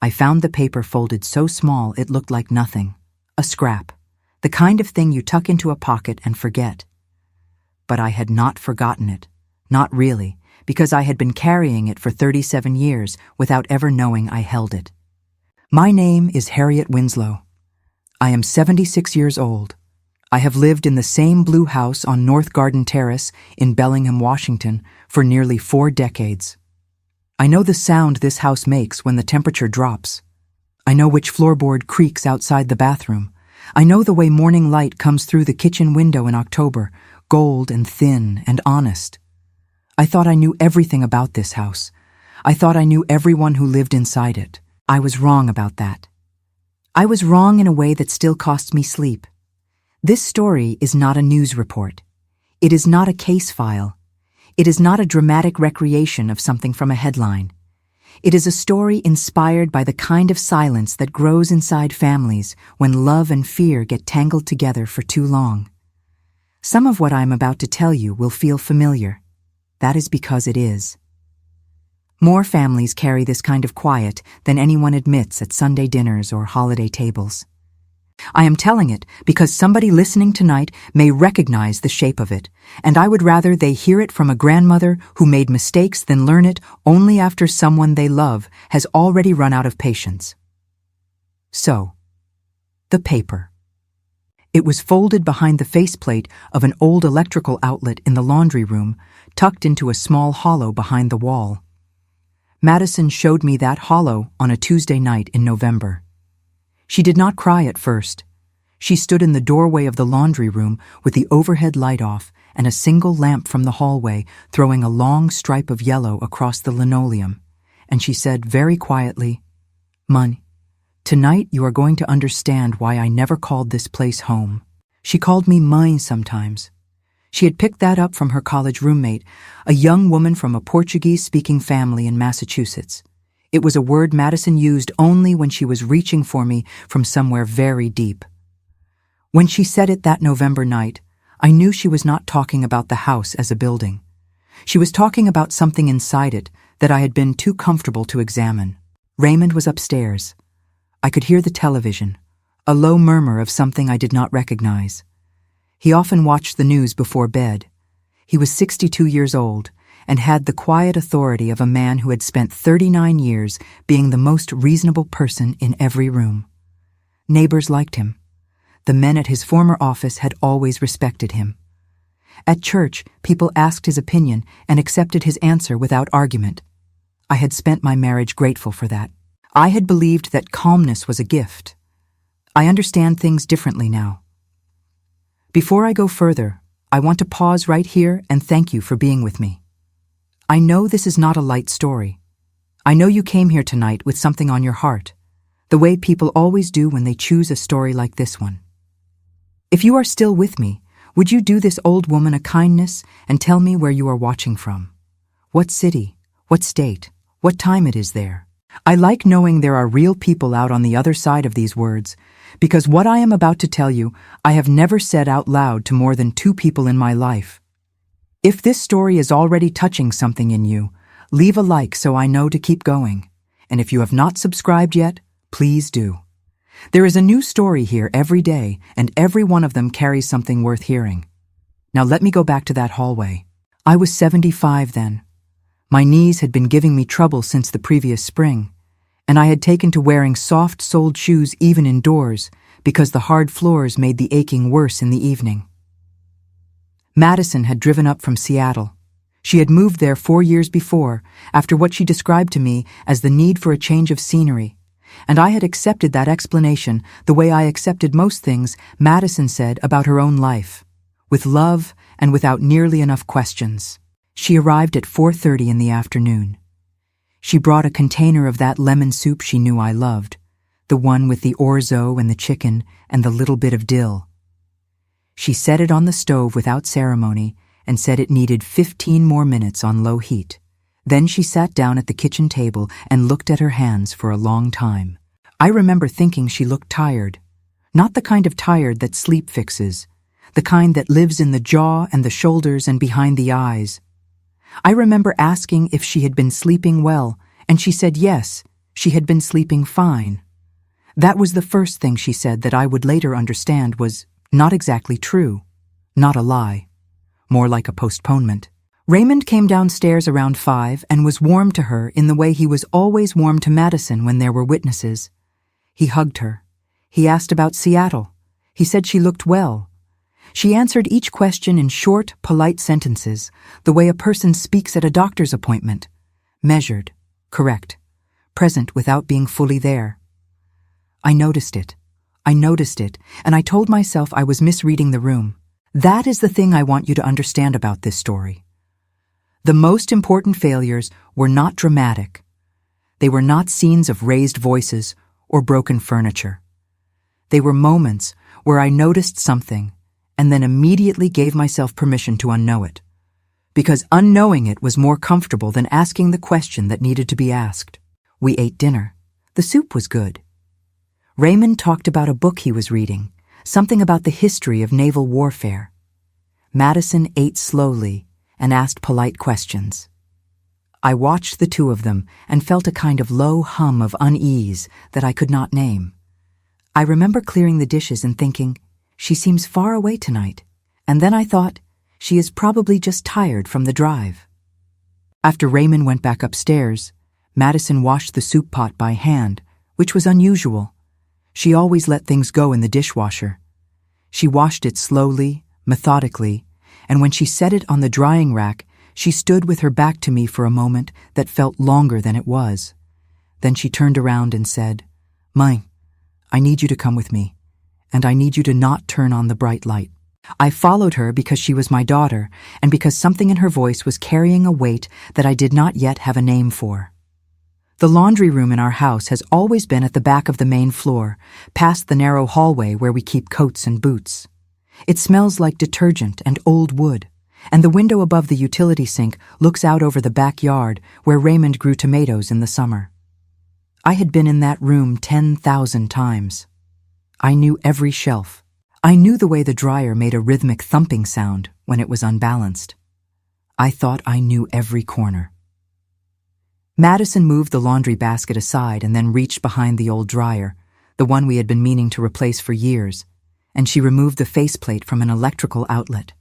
I found the paper folded so small it looked like nothing. A scrap. The kind of thing you tuck into a pocket and forget. But I had not forgotten it. Not really, because I had been carrying it for 37 years without ever knowing I held it. My name is Harriet Winslow. I am 76 years old. I have lived in the same blue house on North Garden Terrace in Bellingham, Washington, for nearly 4 decades. I know the sound this house makes when the temperature drops. I know which floorboard creaks outside the bathroom. I know the way morning light comes through the kitchen window in October, gold and thin and honest. I thought I knew everything about this house. I thought I knew everyone who lived inside it. I was wrong about that. I was wrong in a way that still costs me sleep. This story is not a news report. It is not a case file. It is not a dramatic recreation of something from a headline. It is a story inspired by the kind of silence that grows inside families when love and fear get tangled together for too long. Some of what I am about to tell you will feel familiar. That is because it is. More families carry this kind of quiet than anyone admits at Sunday dinners or holiday tables. I am telling it because somebody listening tonight may recognize the shape of it, and I would rather they hear it from a grandmother who made mistakes than learn it only after someone they love has already run out of patience. So, the paper. It was folded behind the faceplate of an old electrical outlet in the laundry room, tucked into a small hollow behind the wall. Madison showed me that hollow on a Tuesday night in November. She did not cry at first. She stood in the doorway of the laundry room with the overhead light off and a single lamp from the hallway throwing a long stripe of yellow across the linoleum, and she said very quietly, "Mon, tonight you are going to understand why I never called this place home." She called me mine sometimes. She had picked that up from her college roommate, a young woman from a Portuguese-speaking family in Massachusetts. It was a word Madison used only when she was reaching for me from somewhere very deep. When she said it that November night, I knew she was not talking about the house as a building. She was talking about something inside it that I had been too comfortable to examine. Raymond was upstairs. I could hear the television, a low murmur of something I did not recognize. He often watched the news before bed. He was 62 years old and had the quiet authority of a man who had spent 39 years being the most reasonable person in every room. Neighbors liked him. The men at his former office had always respected him. At church, people asked his opinion and accepted his answer without argument. I had spent my marriage grateful for that. I had believed that calmness was a gift. I understand things differently now. Before I go further, I want to pause right here and thank you for being with me. I know this is not a light story. I know you came here tonight with something on your heart, the way people always do when they choose a story like this one. If you are still with me, would you do this old woman a kindness and tell me where you are watching from? What city? What state? What time it is there? I like knowing there are real people out on the other side of these words, because what I am about to tell you, I have never said out loud to more than 2 people in my life. If this story is already touching something in you, leave a like so I know to keep going. And if you have not subscribed yet, please do. There is a new story here every day, and every one of them carries something worth hearing. Now let me go back to that hallway. I was 75 then. My knees had been giving me trouble since the previous spring, and I had taken to wearing soft-soled shoes even indoors because the hard floors made the aching worse in the evening. Madison had driven up from Seattle. She had moved there 4 years before, after what she described to me as the need for a change of scenery, and I had accepted that explanation the way I accepted most things Madison said about her own life, with love and without nearly enough questions. She arrived at 4:30 in the afternoon. She brought a container of that lemon soup she knew I loved, the one with the orzo and the chicken and the little bit of dill. She set it on the stove without ceremony and said it needed 15 more minutes on low heat. Then she sat down at the kitchen table and looked at her hands for a long time. I remember thinking she looked tired, not the kind of tired that sleep fixes, the kind that lives in the jaw and the shoulders and behind the eyes. I remember asking if she had been sleeping well, and she said yes. She had been sleeping fine. That was the first thing she said that I would later understand was not exactly true, not a lie, more like a postponement. Raymond came downstairs around 5 and was warm to her in the way he was always warm to Madison when there were witnesses. He hugged her. He asked about Seattle. He said she looked well. She answered each question in short, polite sentences, the way a person speaks at a doctor's appointment. Measured, correct, present without being fully there. I noticed it, and I told myself I was misreading the room. That is the thing I want you to understand about this story. The most important failures were not dramatic. They were not scenes of raised voices or broken furniture. They were moments where I noticed something and then immediately gave myself permission to unknow it, because unknowing it was more comfortable than asking the question that needed to be asked. We ate dinner. The soup was good. Raymond talked about a book he was reading, something about the history of naval warfare. Madison ate slowly and asked polite questions. I watched the two of them and felt a kind of low hum of unease that I could not name. I remember clearing the dishes and thinking, she seems far away tonight, and then I thought, she is probably just tired from the drive. After Raymond went back upstairs, Madison washed the soup pot by hand, which was unusual. She always let things go in the dishwasher. She washed it slowly, methodically, and when she set it on the drying rack, she stood with her back to me for a moment that felt longer than it was. Then she turned around and said, "Mine, I need you to come with me, and I need you to not turn on the bright light." I followed her because she was my daughter and because something in her voice was carrying a weight that I did not yet have a name for. The laundry room in our house has always been at the back of the main floor, past the narrow hallway where we keep coats and boots. It smells like detergent and old wood, and the window above the utility sink looks out over the backyard where Raymond grew tomatoes in the summer. I had been in that room 10,000 times. I knew every shelf. I knew the way the dryer made a rhythmic thumping sound when it was unbalanced. I thought I knew every corner. Madison moved the laundry basket aside and then reached behind the old dryer, the one we had been meaning to replace for years, and she removed the faceplate from an electrical outlet.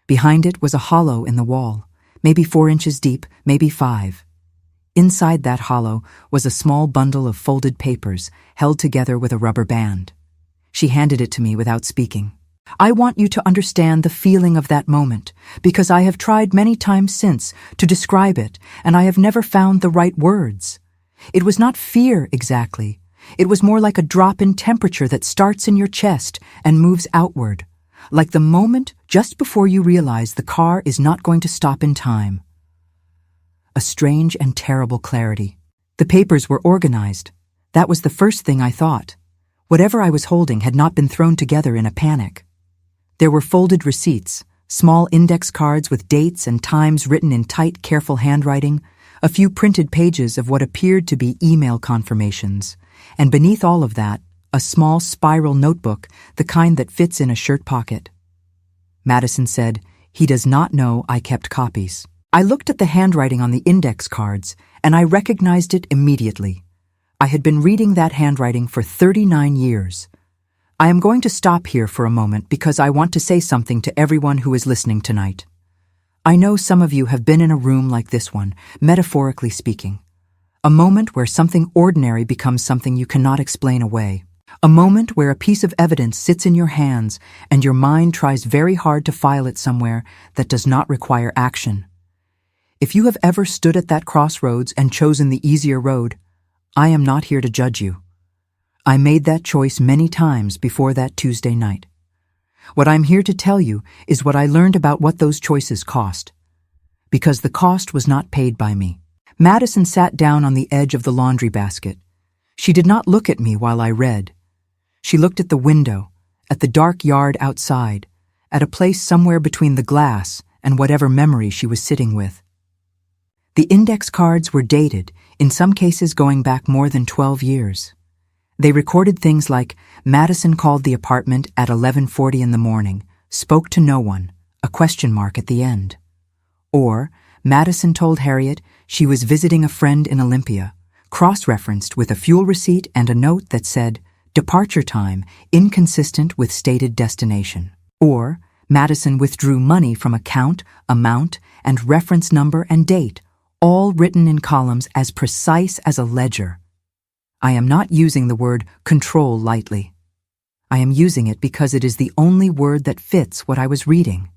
Behind it was a hollow in the wall, maybe 4 inches deep, maybe 5. Inside that hollow was a small bundle of folded papers held together with a rubber band. She handed it to me without speaking. I want you to understand the feeling of that moment, because I have tried many times since to describe it, and I have never found the right words. It was not fear exactly. It was more like a drop in temperature that starts in your chest and moves outward, like the moment just before you realize the car is not going to stop in time. A strange and terrible clarity. The papers were organized. That was the first thing I thought. Whatever I was holding had not been thrown together in a panic. There were folded receipts, small index cards with dates and times written in tight, careful handwriting, a few printed pages of what appeared to be email confirmations, and beneath all of that, a small spiral notebook, the kind that fits in a shirt pocket. Madison said, "He does not know I kept copies." I looked at the handwriting on the index cards, and I recognized it immediately. I had been reading that handwriting for 39 years. I am going to stop here for a moment because I want to say something to everyone who is listening tonight. I know some of you have been in a room like this one, metaphorically speaking. A moment where something ordinary becomes something you cannot explain away. A moment where a piece of evidence sits in your hands and your mind tries very hard to file it somewhere that does not require action. If you have ever stood at that crossroads and chosen the easier road, I am not here to judge you. I made that choice many times before that Tuesday night. What I'm here to tell you is what I learned about what those choices cost. Because the cost was not paid by me. Madison sat down on the edge of the laundry basket. She did not look at me while I read. She looked at the window, at the dark yard outside, at a place somewhere between the glass and whatever memory she was sitting with. The index cards were dated, in some cases going back more than 12 years. They recorded things like, Madison called the apartment at 11:40 in the morning, spoke to no one, a question mark at the end. Or, Madison told Harriet she was visiting a friend in Olympia, cross-referenced with a fuel receipt and a note that said, "Departure time inconsistent with stated destination." Or, Madison withdrew money from account, amount, and reference number and date, all written in columns as precise as a ledger. I am not using the word control lightly. I am using it because it is the only word that fits what I was reading.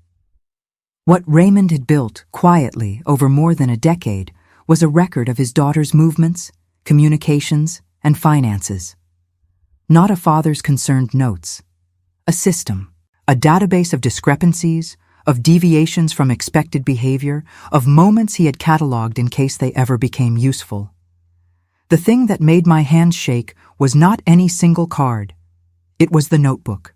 What Raymond had built quietly over more than a decade was a record of his daughter's movements, communications, and finances. Not a father's concerned notes. A system, a database of discrepancies, of deviations from expected behavior, of moments he had cataloged in case they ever became useful. The thing that made my hands shake was not any single card. It was the notebook.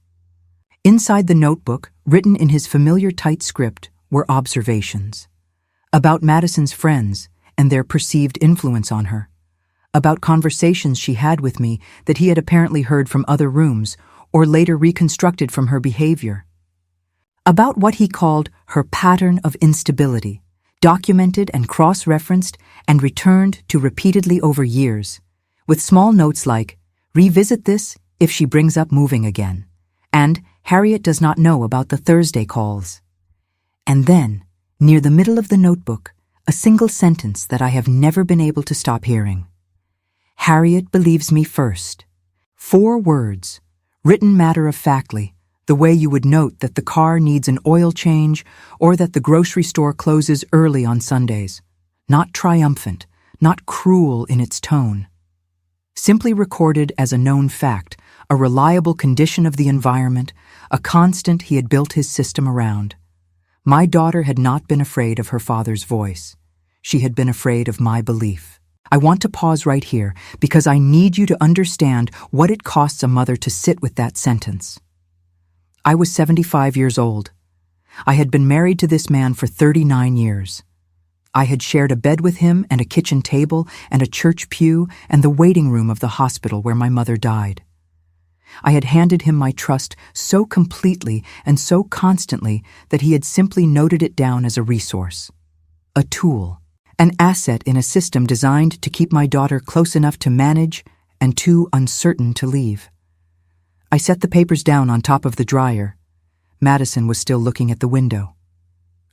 Inside the notebook, written in his familiar tight script, were observations. About Madison's friends and their perceived influence on her. About conversations she had with me that he had apparently heard from other rooms or later reconstructed from her behavior. About what he called her pattern of instability, documented and cross-referenced and returned to repeatedly over years, with small notes like, "Revisit this if she brings up moving again," and "Harriet does not know about the Thursday calls." And then, near the middle of the notebook, a single sentence that I have never been able to stop hearing. "Harriet believes me first." 4 words, written matter-of-factly, the way you would note that the car needs an oil change or that the grocery store closes early on Sundays. Not triumphant, not cruel in its tone. Simply recorded as a known fact, a reliable condition of the environment, a constant he had built his system around. My daughter had not been afraid of her father's voice. She had been afraid of my belief. I want to pause right here because I need you to understand what it costs a mother to sit with that sentence. I was 75 years old. I had been married to this man for 39 years. I had shared a bed with him and a kitchen table and a church pew and the waiting room of the hospital where my mother died. I had handed him my trust so completely and so constantly that he had simply noted it down as a resource, a tool, an asset in a system designed to keep my daughter close enough to manage and too uncertain to leave. I set the papers down on top of the dryer. Madison was still looking at the window.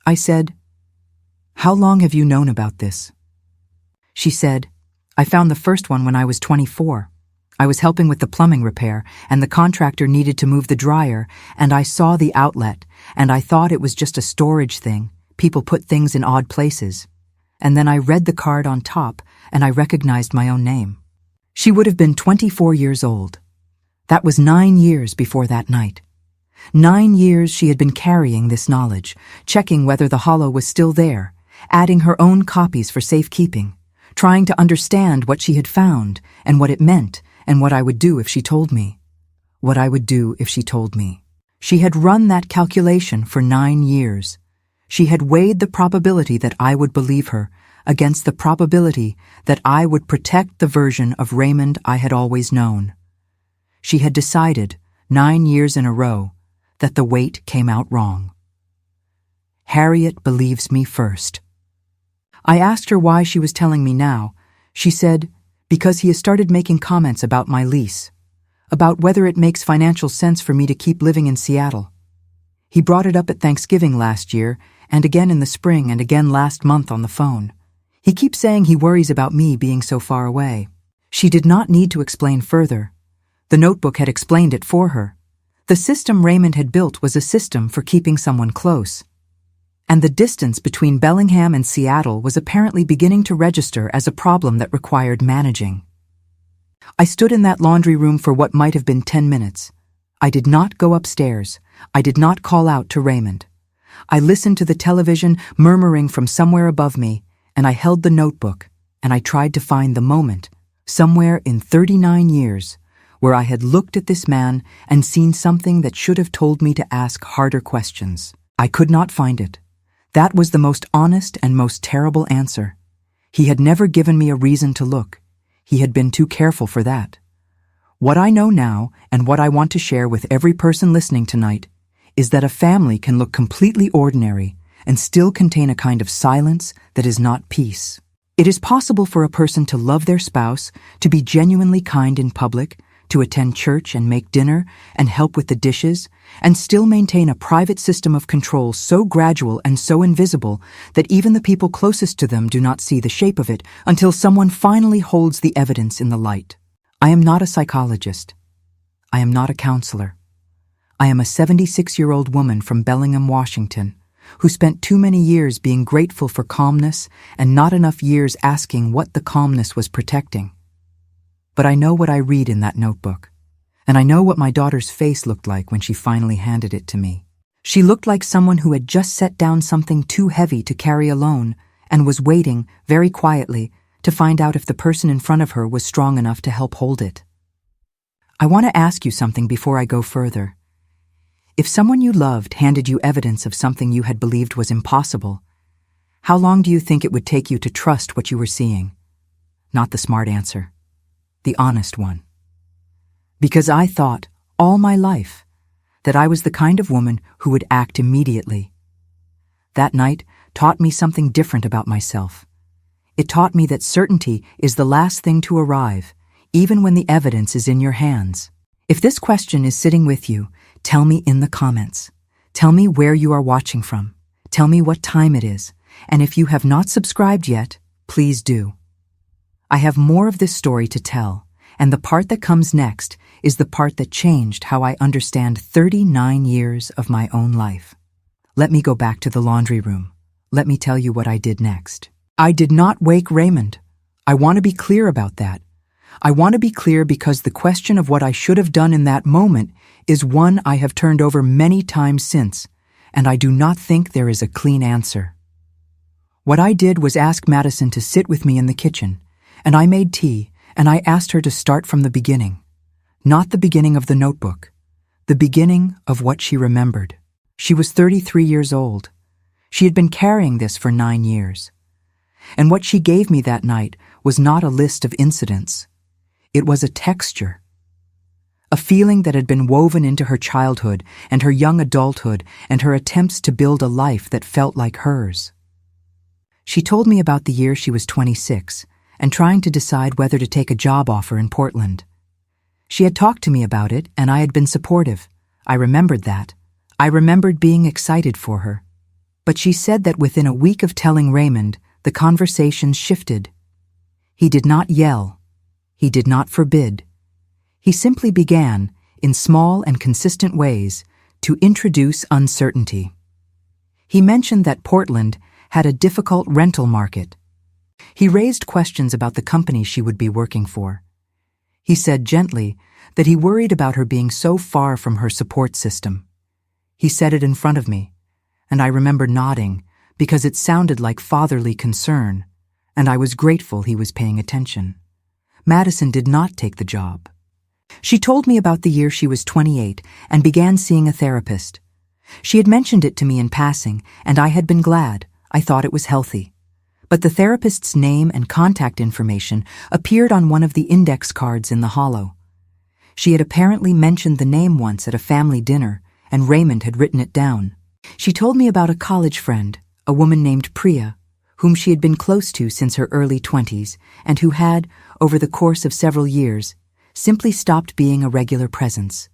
I said, "How long have you known about this?" She said, "I found the first one when I was 24. I was helping with the plumbing repair, and the contractor needed to move the dryer, and I saw the outlet, and I thought it was just a storage thing. People put things in odd places. And then I read the card on top, and I recognized my own name." She would have been 24 years old. That was 9 years before that night. 9 years she had been carrying this knowledge, checking whether the hollow was still there, adding her own copies for safekeeping, trying to understand what she had found and what it meant and what I would do if she told me. What I would do if she told me. She had run that calculation for 9 years. She had weighed the probability that I would believe her against the probability that I would protect the version of Raymond I had always known. She had decided, 9 years in a row, that the weight came out wrong. Harriet believes me first. I asked her why she was telling me now. She said, "Because he has started making comments about my lease, about whether it makes financial sense for me to keep living in Seattle. He brought it up at Thanksgiving last year, and again in the spring, and again last month on the phone. He keeps saying he worries about me being so far away." She did not need to explain further. The notebook had explained it for her. The system Raymond had built was a system for keeping someone close. And the distance between Bellingham and Seattle was apparently beginning to register as a problem that required managing. I stood in that laundry room for what might have been 10 minutes. I did not go upstairs. I did not call out to Raymond. I listened to the television murmuring from somewhere above me, and I held the notebook, and I tried to find the moment, somewhere in 39 years, where I had looked at this man and seen something that should have told me to ask harder questions. I could not find it. That was the most honest and most terrible answer. He had never given me a reason to look. He had been too careful for that. What I know now, and what I want to share with every person listening tonight, is that a family can look completely ordinary and still contain a kind of silence that is not peace. It is possible for a person to love their spouse, to be genuinely kind in public, to attend church and make dinner and help with the dishes, and still maintain a private system of control so gradual and so invisible that even the people closest to them do not see the shape of it until someone finally holds the evidence in the light. I am not a psychologist. I am not a counselor. I am a 76-year-old woman from Bellingham, Washington, who spent too many years being grateful for calmness and not enough years asking what the calmness was protecting. But I know what I read in that notebook, and I know what my daughter's face looked like when she finally handed it to me. She looked like someone who had just set down something too heavy to carry alone and was waiting, very quietly, to find out if the person in front of her was strong enough to help hold it. I want to ask you something before I go further. If someone you loved handed you evidence of something you had believed was impossible, how long do you think it would take you to trust what you were seeing? Not the smart answer, the honest one. Because I thought, all my life, that I was the kind of woman who would act immediately. That night taught me something different about myself. It taught me that certainty is the last thing to arrive, even when the evidence is in your hands. If this question is sitting with you, tell me in the comments. Tell me where you are watching from. Tell me what time it is. And if you have not subscribed yet, please do. I have more of this story to tell, and the part that comes next is the part that changed how I understand 39 years of my own life. Let me go back to the laundry room. Let me tell you what I did next. I did not wake Raymond. I want to be clear about that. I want to be clear because the question of what I should have done in that moment is one I have turned over many times since, and I do not think there is a clean answer. What I did was ask Madison to sit with me in the kitchen, and I made tea, and I asked her to start from the beginning. Not the beginning of the notebook, the beginning of what she remembered. She was 33 years old. She had been carrying this for 9 years. And what she gave me that night was not a list of incidents. It was a texture. A feeling that had been woven into her childhood and her young adulthood and her attempts to build a life that felt like hers. She told me about the year she was 26 and trying to decide whether to take a job offer in Portland. She had talked to me about it and I had been supportive. I remembered that. I remembered being excited for her. But she said that within a week of telling Raymond, the conversation shifted. He did not yell. He did not forbid. He simply began, in small and consistent ways, to introduce uncertainty. He mentioned that Portland had a difficult rental market. He raised questions about the company she would be working for. He said gently that he worried about her being so far from her support system. He said it in front of me, and I remember nodding because it sounded like fatherly concern, and I was grateful he was paying attention. Madison did not take the job. She told me about the year she was 28 and began seeing a therapist. She had mentioned it to me in passing, and I had been glad. I thought it was healthy. But the therapist's name and contact information appeared on one of the index cards in the hollow. She had apparently mentioned the name once at a family dinner, and Raymond had written it down. She told me about a college friend, a woman named Priya, whom she had been close to since her early 20s, and who had, over the course of several years, simply stopped being a regular presence.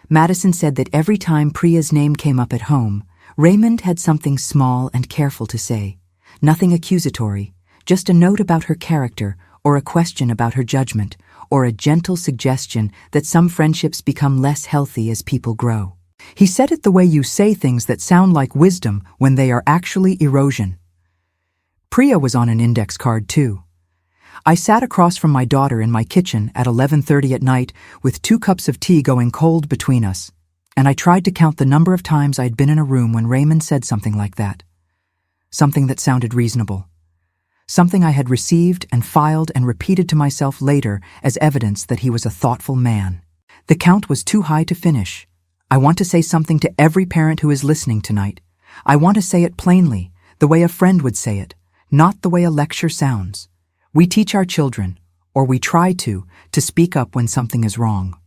Madison said that every time Priya's name came up at home, Raymond had something small and careful to say, nothing accusatory, just a note about her character or a question about her judgment, or a gentle suggestion that some friendships become less healthy as people grow. He said it the way you say things that sound like wisdom when they are actually erosion. Priya was on an index card too. I sat across from my daughter in my kitchen at 11:30 at night with 2 cups of tea going cold between us, and I tried to count the number of times I'd been in a room when Raymond said something like that. Something that sounded reasonable. Something I had received and filed and repeated to myself later as evidence that he was a thoughtful man. The count was too high to finish. I want to say something to every parent who is listening tonight. I want to say it plainly, the way a friend would say it, not the way a lecture sounds. We teach our children, or we try to speak up when something is wrong.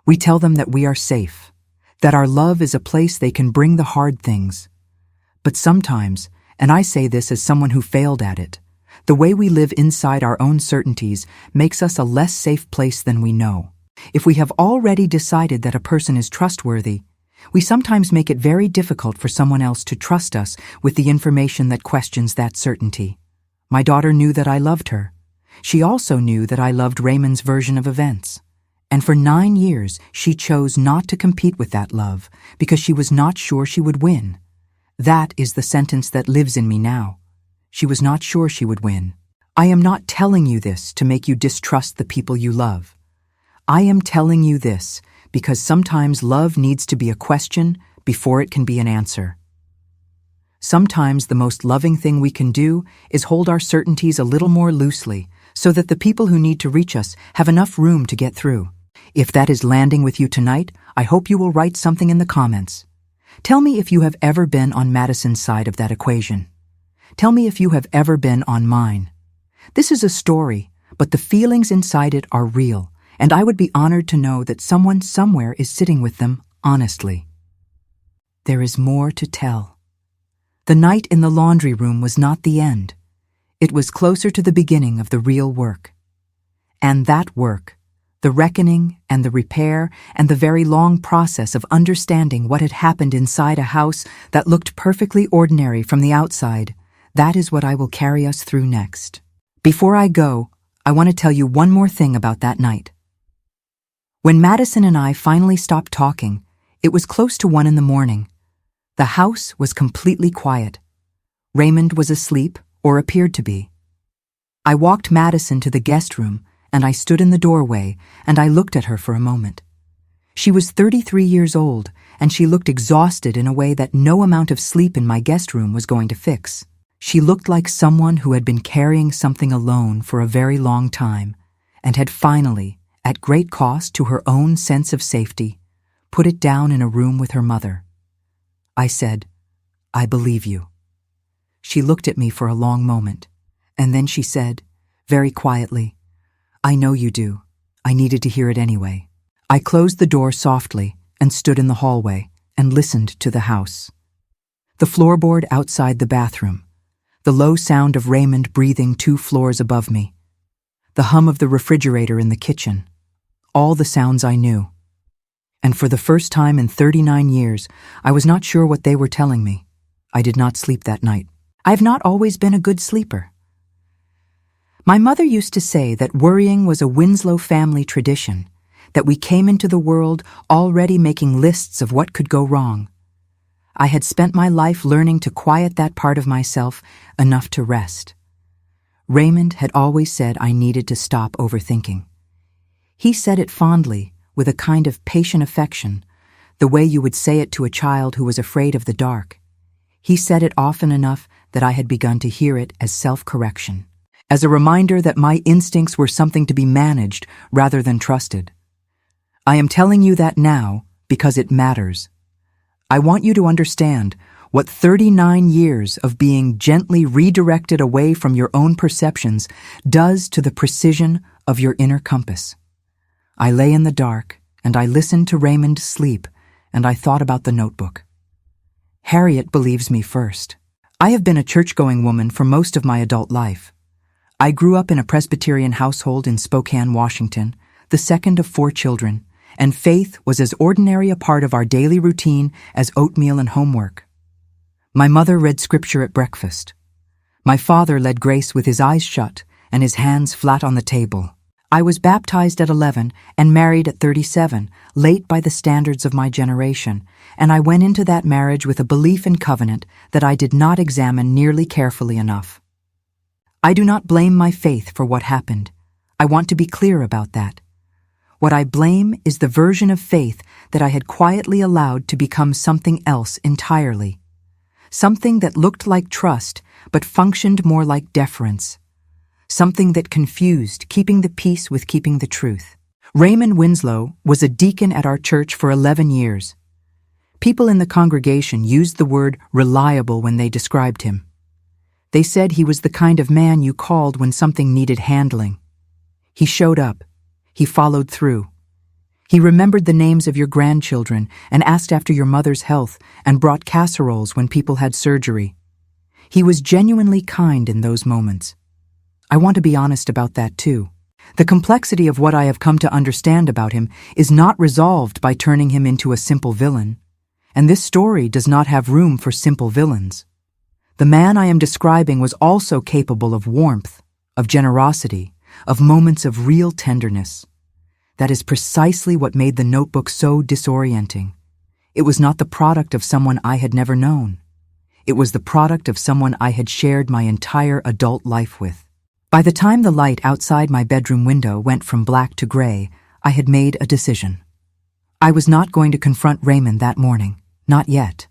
We tell them that we are safe, that our love is a place they can bring the hard things. But sometimes, and I say this as someone who failed at it, The way we live inside our own certainties makes us a less safe place than we know. If we have already decided that a person is trustworthy, we sometimes make it very difficult for someone else to trust us with the information that questions that certainty. My daughter knew that I loved her. She also knew that I loved Raymond's version of events. And for 9 years, she chose not to compete with that love because she was not sure she would win. That is the sentence that lives in me now. She was not sure she would win. I am not telling you this to make you distrust the people you love. I am telling you this because sometimes love needs to be a question before it can be an answer. Sometimes the most loving thing we can do is hold our certainties a little more loosely so that the people who need to reach us have enough room to get through. If that is landing with you tonight, I hope you will write something in the comments. Tell me if you have ever been on Madison's side of that equation. Tell me if you have ever been on mine. This is a story, but the feelings inside it are real, and I would be honored to know that someone somewhere is sitting with them honestly. There is more to tell. The night in the laundry room was not the end. It was closer to the beginning of the real work. And that work, the reckoning and the repair and the very long process of understanding what had happened inside a house that looked perfectly ordinary from the outside, that is what I will carry us through next. Before I go, I want to tell you one more thing about that night. When Madison and I finally stopped talking, it was close to 1 a.m. The house was completely quiet. Raymond was asleep, or appeared to be. I walked Madison to the guest room, and I stood in the doorway, and I looked at her for a moment. She was 33 years old, and she looked exhausted in a way that no amount of sleep in my guest room was going to fix. She looked like someone who had been carrying something alone for a very long time, and had finally, at great cost to her own sense of safety, put it down in a room with her mother. I said, "I believe you." She looked at me for a long moment, and then she said, very quietly, "I know you do. I needed to hear it anyway." I closed the door softly and stood in the hallway and listened to the house. The floorboard outside the bathroom, the low sound of Raymond breathing 2 floors above me, the hum of the refrigerator in the kitchen, all the sounds I knew. And for the first time in 39 years, I was not sure what they were telling me. I did not sleep that night. I have not always been a good sleeper. My mother used to say that worrying was a Winslow family tradition, that we came into the world already making lists of what could go wrong. I had spent my life learning to quiet that part of myself enough to rest. Raymond had always said I needed to stop overthinking. He said it fondly, with a kind of patient affection, the way you would say it to a child who was afraid of the dark. He said it often enough that I had begun to hear it as self-correction, as a reminder that my instincts were something to be managed rather than trusted. I am telling you that now because it matters. I want you to understand what 39 years of being gently redirected away from your own perceptions does to the precision of your inner compass. I lay in the dark, and I listened to Raymond sleep, and I thought about the notebook. Harriet believes me first. I have been a church-going woman for most of my adult life. I grew up in a Presbyterian household in Spokane, Washington, the second of 4 children, and faith was as ordinary a part of our daily routine as oatmeal and homework. My mother read scripture at breakfast. My father led grace with his eyes shut and his hands flat on the table. I was baptized at 11 and married at 37, late by the standards of my generation, and I went into that marriage with a belief in covenant that I did not examine nearly carefully enough. I do not blame my faith for what happened. I want to be clear about that. What I blame is the version of faith that I had quietly allowed to become something else entirely. Something that looked like trust, but functioned more like deference. Something that confused keeping the peace with keeping the truth. Raymond Winslow was a deacon at our church for 11 years. People in the congregation used the word reliable when they described him. They said he was the kind of man you called when something needed handling. He showed up. He followed through. He remembered the names of your grandchildren and asked after your mother's health and brought casseroles when people had surgery. He was genuinely kind in those moments. I want to be honest about that too. The complexity of what I have come to understand about him is not resolved by turning him into a simple villain. And this story does not have room for simple villains. The man I am describing was also capable of warmth, of generosity, of moments of real tenderness. That is precisely what made The Notebook so disorienting. It was not the product of someone I had never known. It was the product of someone I had shared my entire adult life with. By the time the light outside my bedroom window went from black to gray, I had made a decision. I was not going to confront Raymond that morning, not yet.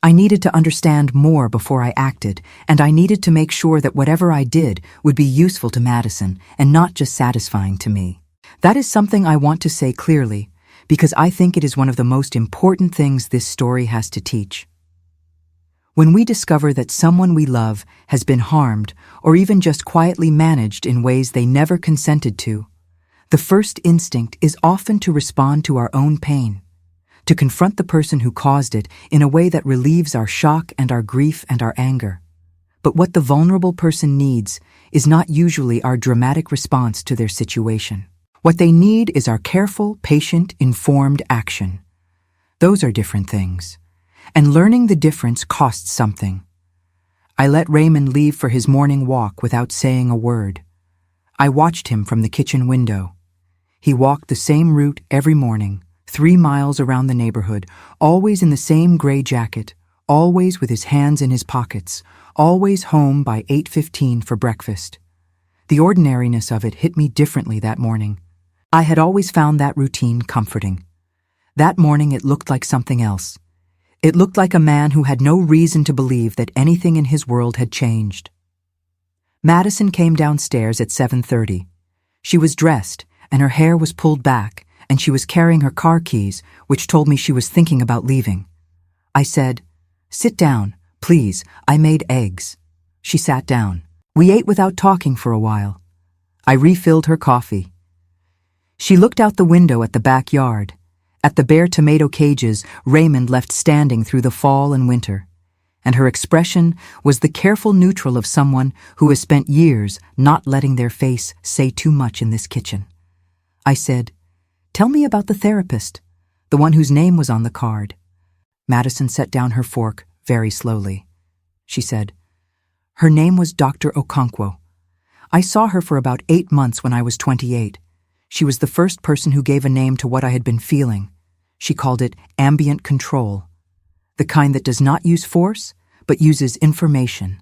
I needed to understand more before I acted, and I needed to make sure that whatever I did would be useful to Madison and not just satisfying to me. That is something I want to say clearly, because I think it is one of the most important things this story has to teach. When we discover that someone we love has been harmed or even just quietly managed in ways they never consented to, the first instinct is often to respond to our own pain, to confront the person who caused it in a way that relieves our shock and our grief and our anger. But what the vulnerable person needs is not usually our dramatic response to their situation. What they need is our careful, patient, informed action. Those are different things. And learning the difference costs something. I let Raymond leave for his morning walk without saying a word. I watched him from the kitchen window. He walked the same route every morning, 3 miles around the neighborhood, always in the same gray jacket, always with his hands in his pockets, always home by 8:15 for breakfast. The ordinariness of it hit me differently that morning. I had always found that routine comforting. That morning it looked like something else. It looked like a man who had no reason to believe that anything in his world had changed. Madison came downstairs at 7:30. She was dressed, and her hair was pulled back, and she was carrying her car keys, which told me she was thinking about leaving. I said, "Sit down, please, I made eggs." She sat down. We ate without talking for a while. I refilled her coffee. She looked out the window at the backyard, at the bare tomato cages Raymond left standing through the fall and winter, and her expression was the careful neutral of someone who has spent years not letting their face say too much in this kitchen. I said, "Tell me about the therapist, the one whose name was on the card." Madison set down her fork very slowly. She said, "Her name was Dr. Okonkwo. I saw her for about 8 months when I was 28. She was the first person who gave a name to what I had been feeling. She called it ambient control, the kind that does not use force, but uses information.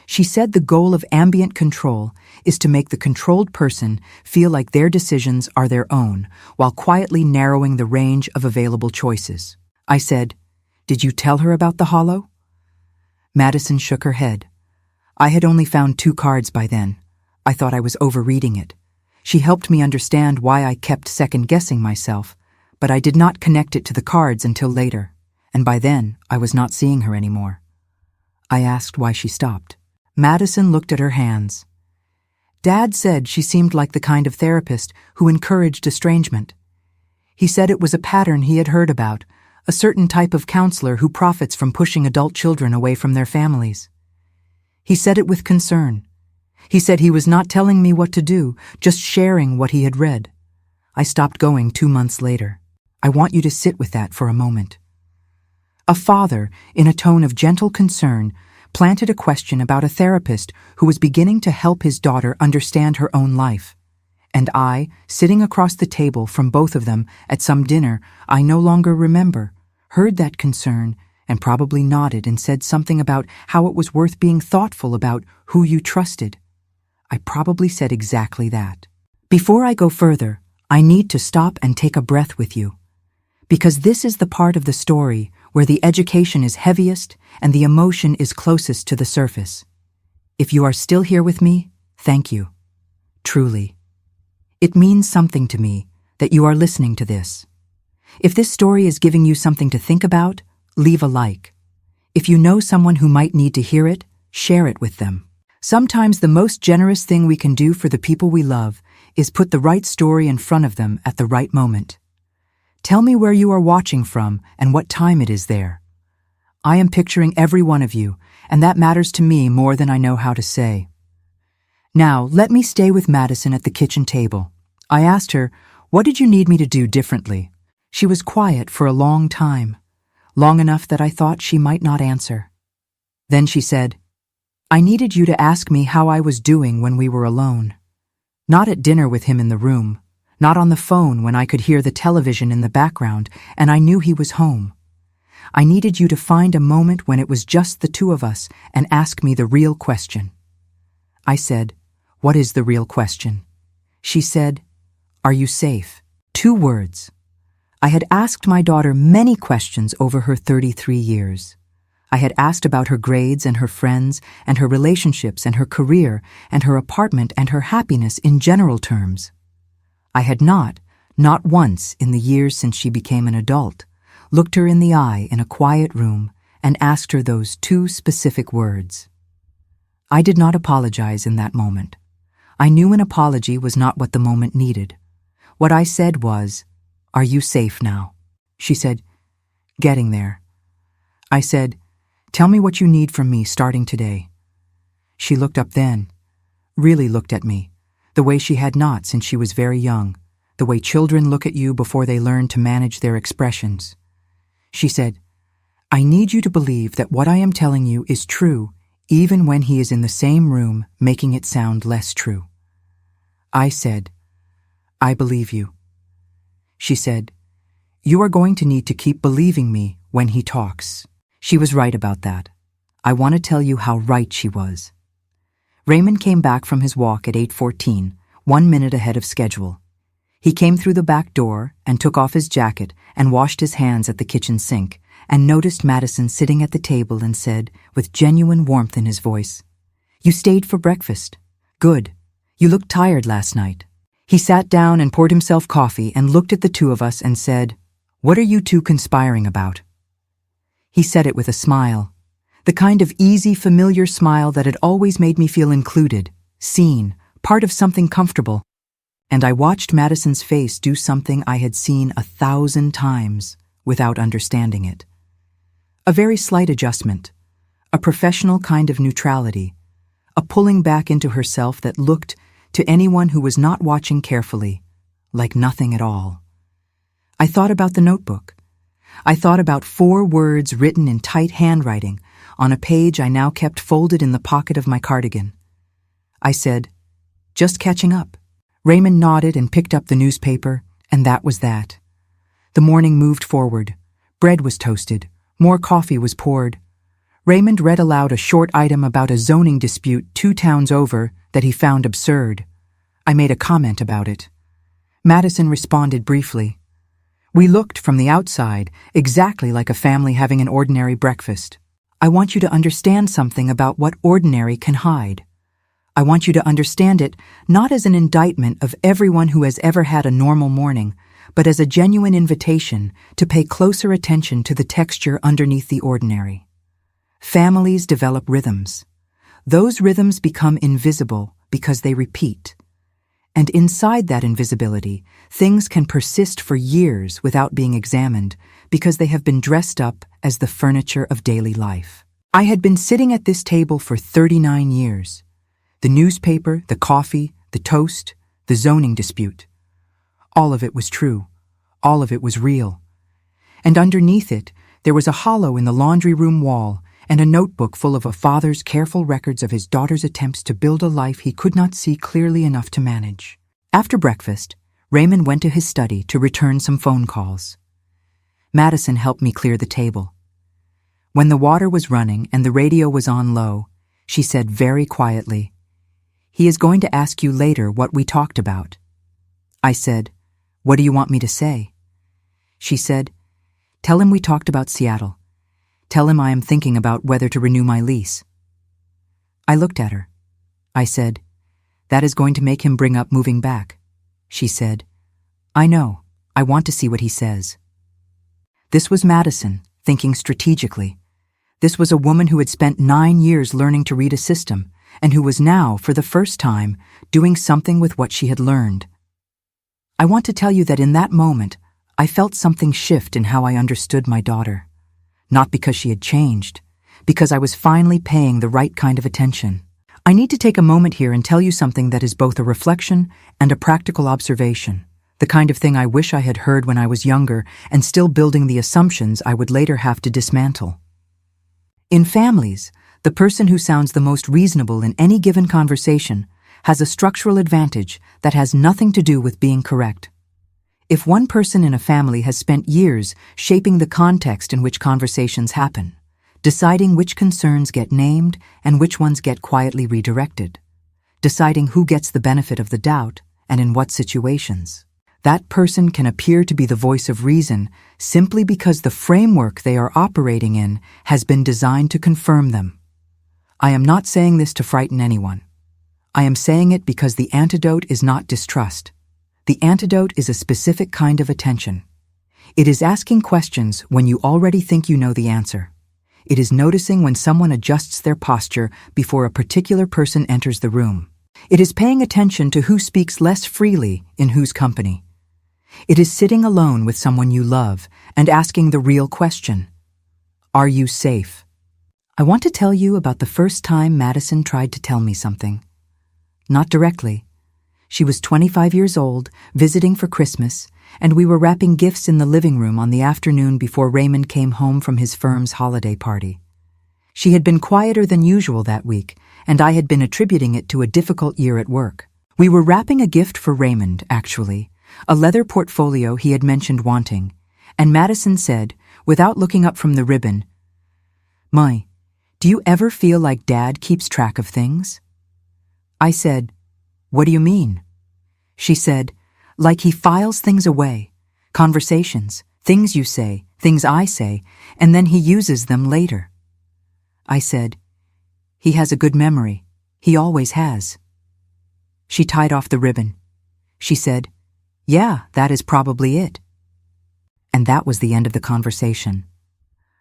She said the goal of ambient control is to make the controlled person feel like their decisions are their own, while quietly narrowing the range of available choices." I said, "Did you tell her about the hollow?" Madison shook her head. I had only found 2 cards by then. I thought I was overreading it. She helped me understand why I kept second-guessing myself, but I did not connect it to the cards until later, and by then I was not seeing her anymore. I asked why she stopped. Madison looked at her hands. Dad said she seemed like the kind of therapist who encouraged estrangement. He said it was a pattern he had heard about, a certain type of counselor who profits from pushing adult children away from their families. He said it with concern. He said he was not telling me what to do, just sharing what he had read. I stopped going 2 months later. I want you to sit with that for a moment. A father, in a tone of gentle concern, planted a question about a therapist who was beginning to help his daughter understand her own life. And I, sitting across the table from both of them at some dinner I no longer remember, heard that concern and probably nodded and said something about how it was worth being thoughtful about who you trusted. I probably said exactly that. Before I go further, I need to stop and take a breath with you, because this is the part of the story where the education is heaviest and the emotion is closest to the surface. If you are still here with me, thank you. Truly. It means something to me that you are listening to this. If this story is giving you something to think about, leave a like. If you know someone who might need to hear it, share it with them. Sometimes the most generous thing we can do for the people we love is put the right story in front of them at the right moment. Tell me where you are watching from and what time it is there. I am picturing every one of you, and that matters to me more than I know how to say. Now, let me stay with Madison at the kitchen table. I asked her, "What did you need me to do differently?" She was quiet for a long time, long enough that I thought she might not answer. Then she said, "I needed you to ask me how I was doing when we were alone. Not at dinner with him in the room, not on the phone when I could hear the television in the background and I knew he was home. I needed you to find a moment when it was just the two of us and ask me the real question." I said, "What is the real question?" She said, "Are you safe?" 2 words. I had asked my daughter many questions over her 33 years. I had asked about her grades and her friends and her relationships and her career and her apartment and her happiness in general terms. I had not once in the years since she became an adult, looked her in the eye in a quiet room and asked her those 2 specific words. I did not apologize in that moment. I knew an apology was not what the moment needed. What I said was, "Are you safe now?" She said, "Getting there." I said, "Tell me what you need from me starting today." She looked up then, really looked at me, the way she had not since she was very young, the way children look at you before they learn to manage their expressions. She said, "I need you to believe that what I am telling you is true, even when he is in the same room making it sound less true." I said, "I believe you." She said, "You are going to need to keep believing me when he talks." She was right about that. I want to tell you how right she was. Raymond came back from his walk at 8:14, 1 minute ahead of schedule. He came through the back door and took off his jacket and washed his hands at the kitchen sink and noticed Madison sitting at the table and said, with genuine warmth in his voice, "You stayed for breakfast. Good. You looked tired last night." He sat down and poured himself coffee and looked at the 2 of us and said, "What are you 2 conspiring about?" He said it with a smile, the kind of easy, familiar smile that had always made me feel included, seen, part of something comfortable. And I watched Madison's face do something I had seen 1,000 times without understanding it. A very slight adjustment, a professional kind of neutrality, a pulling back into herself that looked, to anyone who was not watching carefully, like nothing at all. I thought about the notebook. I thought about 4 words written in tight handwriting on a page I now kept folded in the pocket of my cardigan. I said, "Just catching up." Raymond nodded and picked up the newspaper, and that was that. The morning moved forward. Bread was toasted. More coffee was poured. Raymond read aloud a short item about a zoning dispute 2 towns over that he found absurd. I made a comment about it. Madison responded briefly. We looked from the outside exactly like a family having an ordinary breakfast. I want you to understand something about what ordinary can hide. I want you to understand it not as an indictment of everyone who has ever had a normal morning, but as a genuine invitation to pay closer attention to the texture underneath the ordinary. Families develop rhythms. Those rhythms become invisible because they repeat. And inside that invisibility, things can persist for years without being examined because they have been dressed up as the furniture of daily life. I had been sitting at this table for 39 years. The newspaper, the coffee, the toast, the zoning dispute. All of it was true. All of it was real. And underneath it, there was a hollow in the laundry room wall and a notebook full of a father's careful records of his daughter's attempts to build a life he could not see clearly enough to manage. After breakfast, Raymond went to his study to return some phone calls. Madison helped me clear the table. When the water was running and the radio was on low, she said very quietly, "He is going to ask you later what we talked about." I said, "What do you want me to say?" She said, "Tell him we talked about Seattle. Tell him I am thinking about whether to renew my lease." I looked at her. I said, "That is going to make him bring up moving back." She said, "I know. I want to see what he says." This was Madison, thinking strategically. This was a woman who had spent 9 years learning to read a system, and who was now, for the first time, doing something with what she had learned. I want to tell you that in that moment, I felt something shift in how I understood my daughter. Not because she had changed, because I was finally paying the right kind of attention. I need to take a moment here and tell you something that is both a reflection and a practical observation, the kind of thing I wish I had heard when I was younger and still building the assumptions I would later have to dismantle. In families, the person who sounds the most reasonable in any given conversation has a structural advantage that has nothing to do with being correct. If one person in a family has spent years shaping the context in which conversations happen, deciding which concerns get named and which ones get quietly redirected, deciding who gets the benefit of the doubt and in what situations, that person can appear to be the voice of reason simply because the framework they are operating in has been designed to confirm them. I am not saying this to frighten anyone. I am saying it because the antidote is not distrust. The antidote is a specific kind of attention. It is asking questions when you already think you know the answer. It is noticing when someone adjusts their posture before a particular person enters the room. It is paying attention to who speaks less freely in whose company. It is sitting alone with someone you love and asking the real question: are you safe? I want to tell you about the first time Madison tried to tell me something. Not directly. She was 25 years old, visiting for Christmas, and we were wrapping gifts in the living room on the afternoon before Raymond came home from his firm's holiday party. She had been quieter than usual that week, and I had been attributing it to a difficult year at work. We were wrapping a gift for Raymond, actually, a leather portfolio he had mentioned wanting, and Madison said, without looking up from the ribbon, "My, do you ever feel like Dad keeps track of things?" I said, "What do you mean?" She said, "Like he files things away, conversations, things you say, things I say, and then he uses them later." I said, "He has a good memory. He always has." She tied off the ribbon. She said, "Yeah, that is probably it." And that was the end of the conversation.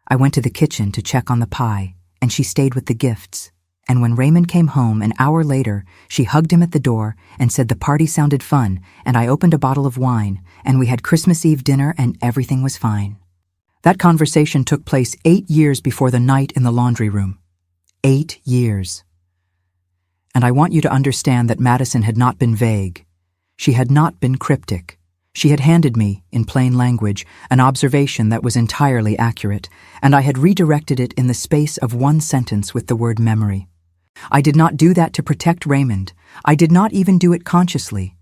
I went to the kitchen to check on the pie, and she stayed with the gifts. And when Raymond came home an hour later, she hugged him at the door and said the party sounded fun, and I opened a bottle of wine, and we had Christmas Eve dinner, and everything was fine. That conversation took place 8 years before the night in the laundry room. 8 years. And I want you to understand that Madison had not been vague. She had not been cryptic. She had handed me, in plain language, an observation that was entirely accurate, and I had redirected it in the space of one sentence with the word memory. I did not do that to protect Raymond. I did not even do it consciously.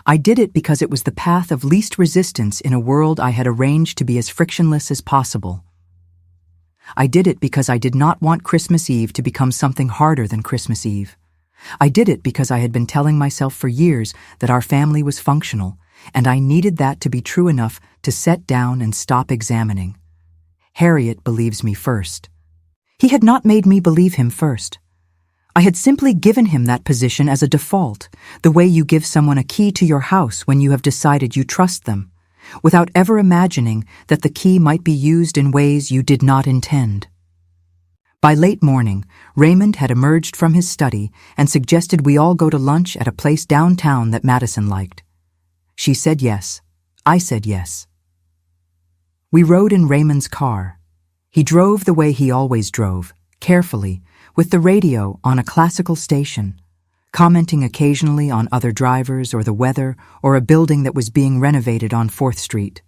I did it because it was the path of least resistance in a world I had arranged to be as frictionless as possible. I did it because I did not want Christmas Eve to become something harder than Christmas Eve. I did it because I had been telling myself for years that our family was functional, and I needed that to be true enough to set down and stop examining. Harriet believes me first. He had not made me believe him first. I had simply given him that position as a default, the way you give someone a key to your house when you have decided you trust them, without ever imagining that the key might be used in ways you did not intend. By late morning, Raymond had emerged from his study and suggested we all go to lunch at a place downtown that Madison liked. She said yes. I said yes. We rode in Raymond's car. He drove the way he always drove, carefully, with the radio on a classical station, commenting occasionally on other drivers or the weather or a building that was being renovated on 4th Street.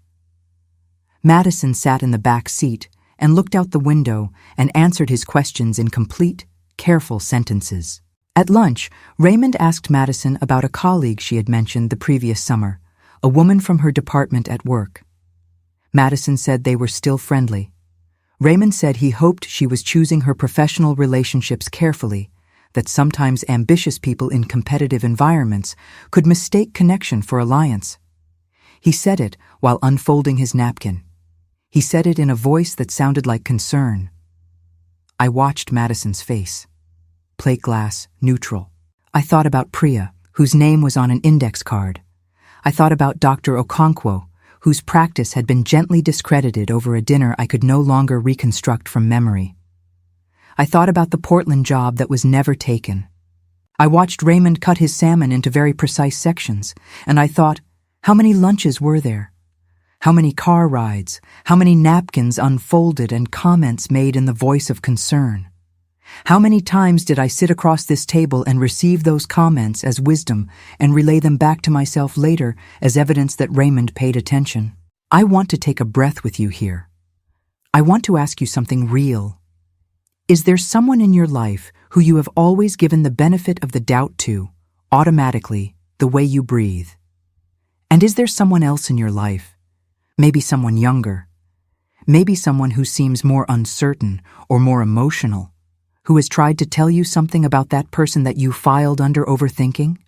Madison sat in the back seat and looked out the window and answered his questions in complete, careful sentences. At lunch, Raymond asked Madison about a colleague she had mentioned the previous summer, a woman from her department at work. Madison said they were still friendly. Raymond said he hoped she was choosing her professional relationships carefully, that sometimes ambitious people in competitive environments could mistake connection for alliance. He said it while unfolding his napkin. He said it in a voice that sounded like concern. I watched Madison's face. Plate glass, neutral. I thought about Priya, whose name was on an index card. I thought about Dr. Okonkwo, whose practice had been gently discredited over a dinner I could no longer reconstruct from memory. I thought about the Portland job that was never taken. I watched Raymond cut his salmon into very precise sections, and I thought, how many lunches were there? How many car rides? How many napkins unfolded and comments made in the voice of concern? How many times did I sit across this table and receive those comments as wisdom and relay them back to myself later as evidence that Raymond paid attention? I want to take a breath with you here. I want to ask you something real. Is there someone in your life who you have always given the benefit of the doubt to, automatically, the way you breathe? And is there someone else in your life, maybe someone younger, maybe someone who seems more uncertain or more emotional, who has tried to tell you something about that person that you filed under overthinking?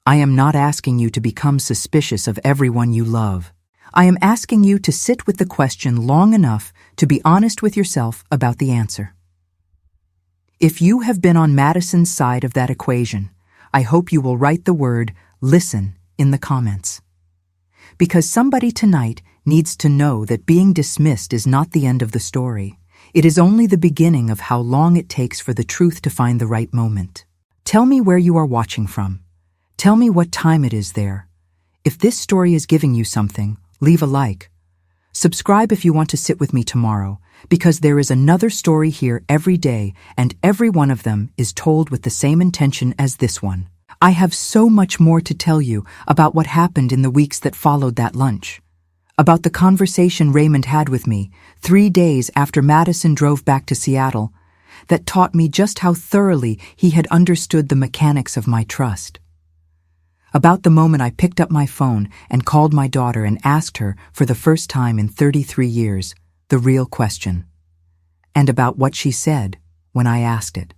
I am not asking you to become suspicious of everyone you love. I am asking you to sit with the question long enough to be honest with yourself about the answer. If you have been on Madison's side of that equation, I hope you will write the word "listen" in the comments. Because somebody tonight needs to know that being dismissed is not the end of the story. It is only the beginning of how long it takes for the truth to find the right moment. Tell me where you are watching from. Tell me what time it is there. If this story is giving you something, leave a like. Subscribe if you want to sit with me tomorrow, because there is another story here every day, and every one of them is told with the same intention as this one. I have so much more to tell you about what happened in the weeks that followed that lunch. About the conversation Raymond had with me 3 days after Madison drove back to Seattle that taught me just how thoroughly he had understood the mechanics of my trust. About the moment I picked up my phone and called my daughter and asked her, for the first time in 33 years, the real question. And about what she said when I asked it.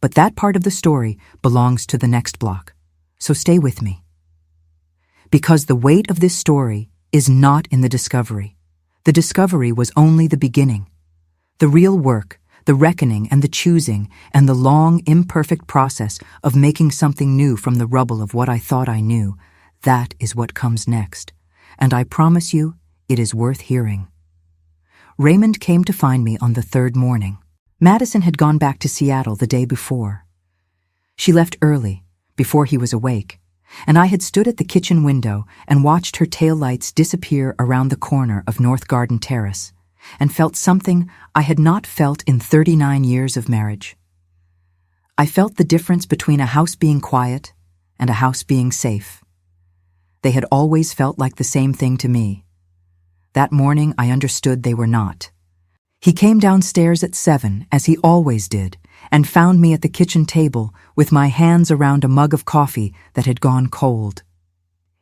But that part of the story belongs to the next block, so stay with me. Because the weight of this story is not in the discovery. The discovery was only the beginning. The real work, the reckoning and the choosing, and the long, imperfect process of making something new from the rubble of what I thought I knew, that is what comes next. And I promise you, it is worth hearing. Raymond came to find me on the 3rd morning. Madison had gone back to Seattle the day before. She left early, before he was awake, and I had stood at the kitchen window and watched her taillights disappear around the corner of North Garden Terrace, and felt something I had not felt in 39 years of marriage. I felt the difference between a house being quiet and a house being safe. They had always felt like the same thing to me. That morning I understood they were not. He came downstairs at 7, as he always did, and found me at the kitchen table with my hands around a mug of coffee that had gone cold.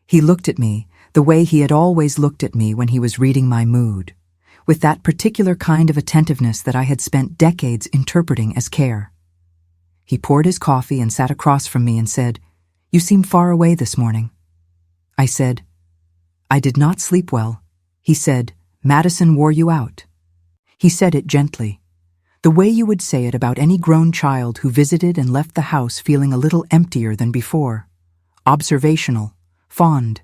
He looked at me the way he had always looked at me when he was reading my mood, with that particular kind of attentiveness that I had spent decades interpreting as care. He poured his coffee and sat across from me and said, "You seem far away this morning." I said, "I did not sleep well." He said, "Madison wore you out." He said it gently, the way you would say it about any grown child who visited and left the house feeling a little emptier than before. Observational, fond.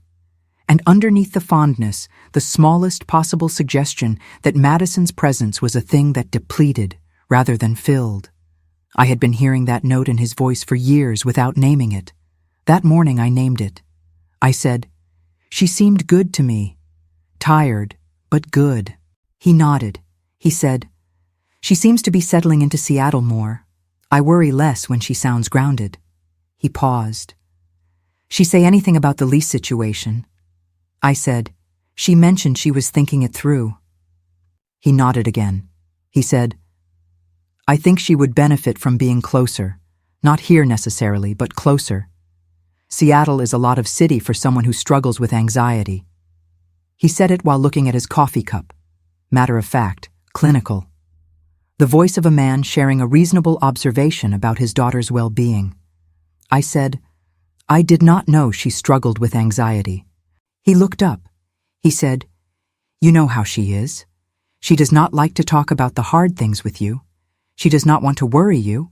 And underneath the fondness, the smallest possible suggestion that Madison's presence was a thing that depleted rather than filled. I had been hearing that note in his voice for years without naming it. That morning I named it. I said, "She seemed good to me. Tired, but good." He nodded. He said, "She seems to be settling into Seattle more. I worry less when she sounds grounded." He paused. "She say anything about the lease situation?" I said, "She mentioned she was thinking it through." He nodded again. He said, "I think she would benefit from being closer. Not here necessarily, but closer. Seattle is a lot of city for someone who struggles with anxiety." He said it while looking at his coffee cup. Matter of fact, clinical. The voice of a man sharing a reasonable observation about his daughter's well-being. I said, "I did not know she struggled with anxiety." He looked up. He said, "You know how she is. She does not like to talk about the hard things with you. She does not want to worry you."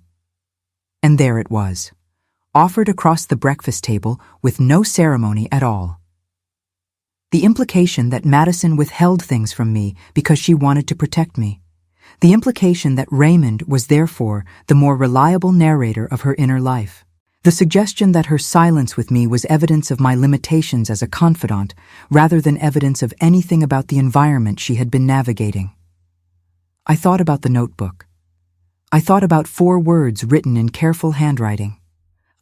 And there it was, offered across the breakfast table with no ceremony at all. The implication that Madison withheld things from me because she wanted to protect me. The implication that Raymond was therefore the more reliable narrator of her inner life. The suggestion that her silence with me was evidence of my limitations as a confidant rather than evidence of anything about the environment she had been navigating. I thought about the notebook. I thought about 4 words written in careful handwriting.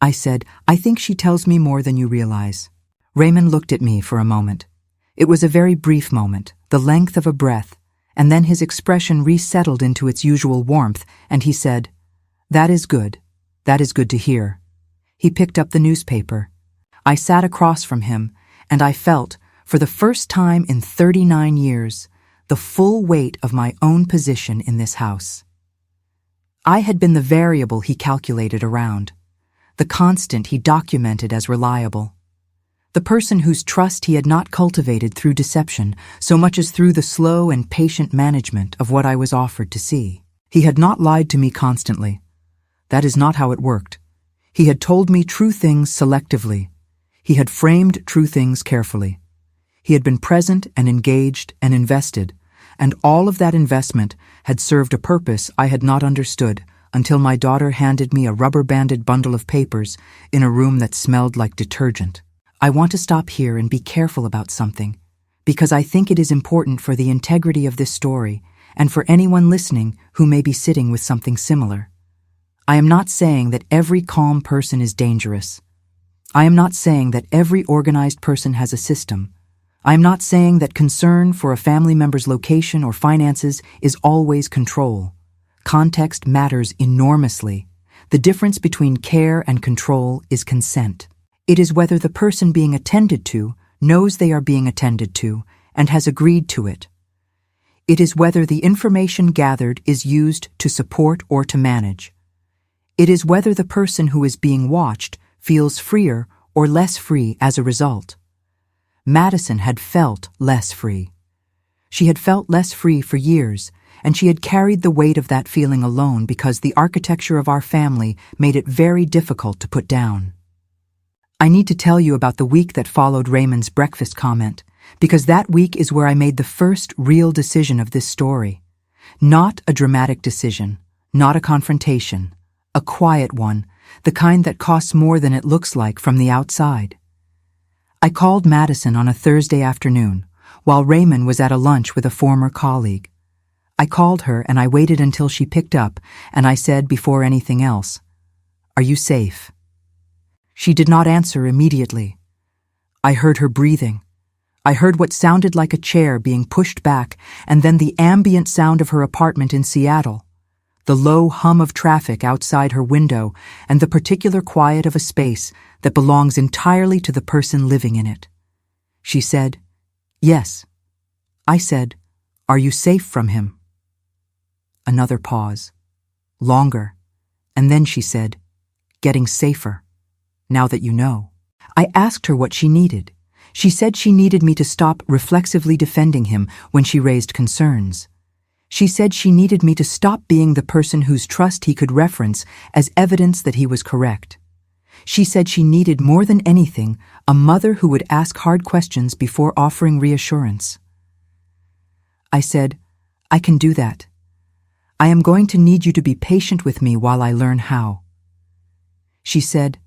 I said, "I think she tells me more than you realize." Raymond looked at me for a moment. It was a very brief moment, the length of a breath, and then his expression resettled into its usual warmth, and he said, "That is good. That is good to hear." He picked up the newspaper. I sat across from him, and I felt, for the first time in 39 years, the full weight of my own position in this house. I had been the variable he calculated around, the constant he documented as reliable, the person whose trust he had not cultivated through deception so much as through the slow and patient management of what I was offered to see. He had not lied to me constantly. That is not how it worked. He had told me true things selectively. He had framed true things carefully. He had been present and engaged and invested, and all of that investment had served a purpose I had not understood until my daughter handed me a rubber-banded bundle of papers in a room that smelled like detergent. I want to stop here and be careful about something, because I think it is important for the integrity of this story and for anyone listening who may be sitting with something similar. I am not saying that every calm person is dangerous. I am not saying that every organized person has a system. I am not saying that concern for a family member's location or finances is always control. Context matters enormously. The difference between care and control is consent. It is whether the person being attended to knows they are being attended to and has agreed to it. It is whether the information gathered is used to support or to manage. It is whether the person who is being watched feels freer or less free as a result. Madison had felt less free. She had felt less free for years, and she had carried the weight of that feeling alone because the architecture of our family made it very difficult to put down. I need to tell you about the week that followed Raymond's breakfast comment, because that week is where I made the first real decision of this story. Not a dramatic decision, not a confrontation, a quiet one, the kind that costs more than it looks like from the outside. I called Madison on a Thursday afternoon, while Raymond was at a lunch with a former colleague. I called her and I waited until she picked up, and I said before anything else, "Are you safe?" She did not answer immediately. I heard her breathing. I heard what sounded like a chair being pushed back, and then the ambient sound of her apartment in Seattle, the low hum of traffic outside her window, and the particular quiet of a space that belongs entirely to the person living in it. She said, "Yes." I said, "Are you safe from him?" Another pause. Longer. And then she said, "Getting safer. Now that you know." I asked her what she needed. She said she needed me to stop reflexively defending him when she raised concerns. She said she needed me to stop being the person whose trust he could reference as evidence that he was correct. She said she needed more than anything a mother who would ask hard questions before offering reassurance. I said, "I can do that. I am going to need you to be patient with me while I learn how." She said,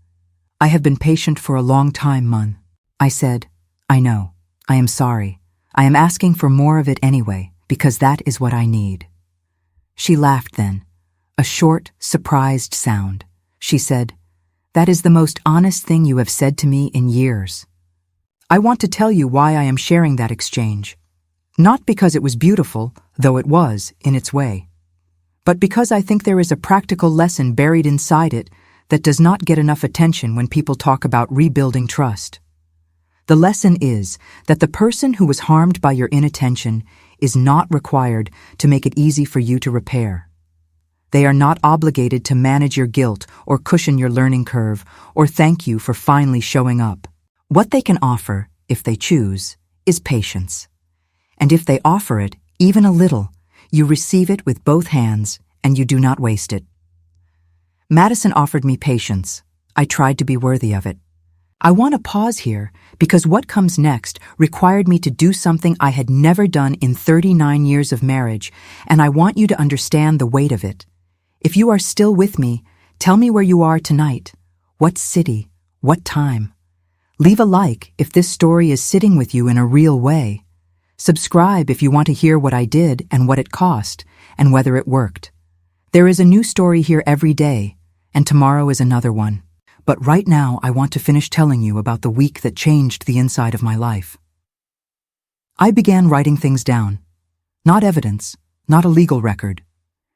"I have been patient for a long time, Mun." I said, "I know. I am sorry. I am asking for more of it anyway, because that is what I need." She laughed then, a short, surprised sound. She said, "That is the most honest thing you have said to me in years." I want to tell you why I am sharing that exchange. Not because it was beautiful, though it was, in its way, but because I think there is a practical lesson buried inside it that does not get enough attention when people talk about rebuilding trust. The lesson is that the person who was harmed by your inattention is not required to make it easy for you to repair. They are not obligated to manage your guilt or cushion your learning curve or thank you for finally showing up. What they can offer, if they choose, is patience. And if they offer it, even a little, you receive it with both hands and you do not waste it. Madison offered me patience. I tried to be worthy of it. I want to pause here because what comes next required me to do something I had never done in 39 years of marriage, and I want you to understand the weight of it. If you are still with me, tell me where you are tonight. What city? What time? Leave a like if this story is sitting with you in a real way. Subscribe if you want to hear what I did and what it cost, and whether it worked. There is a new story here every day, and tomorrow is another one. But right now I want to finish telling you about the week that changed the inside of my life. I began writing things down. Not evidence, not a legal record.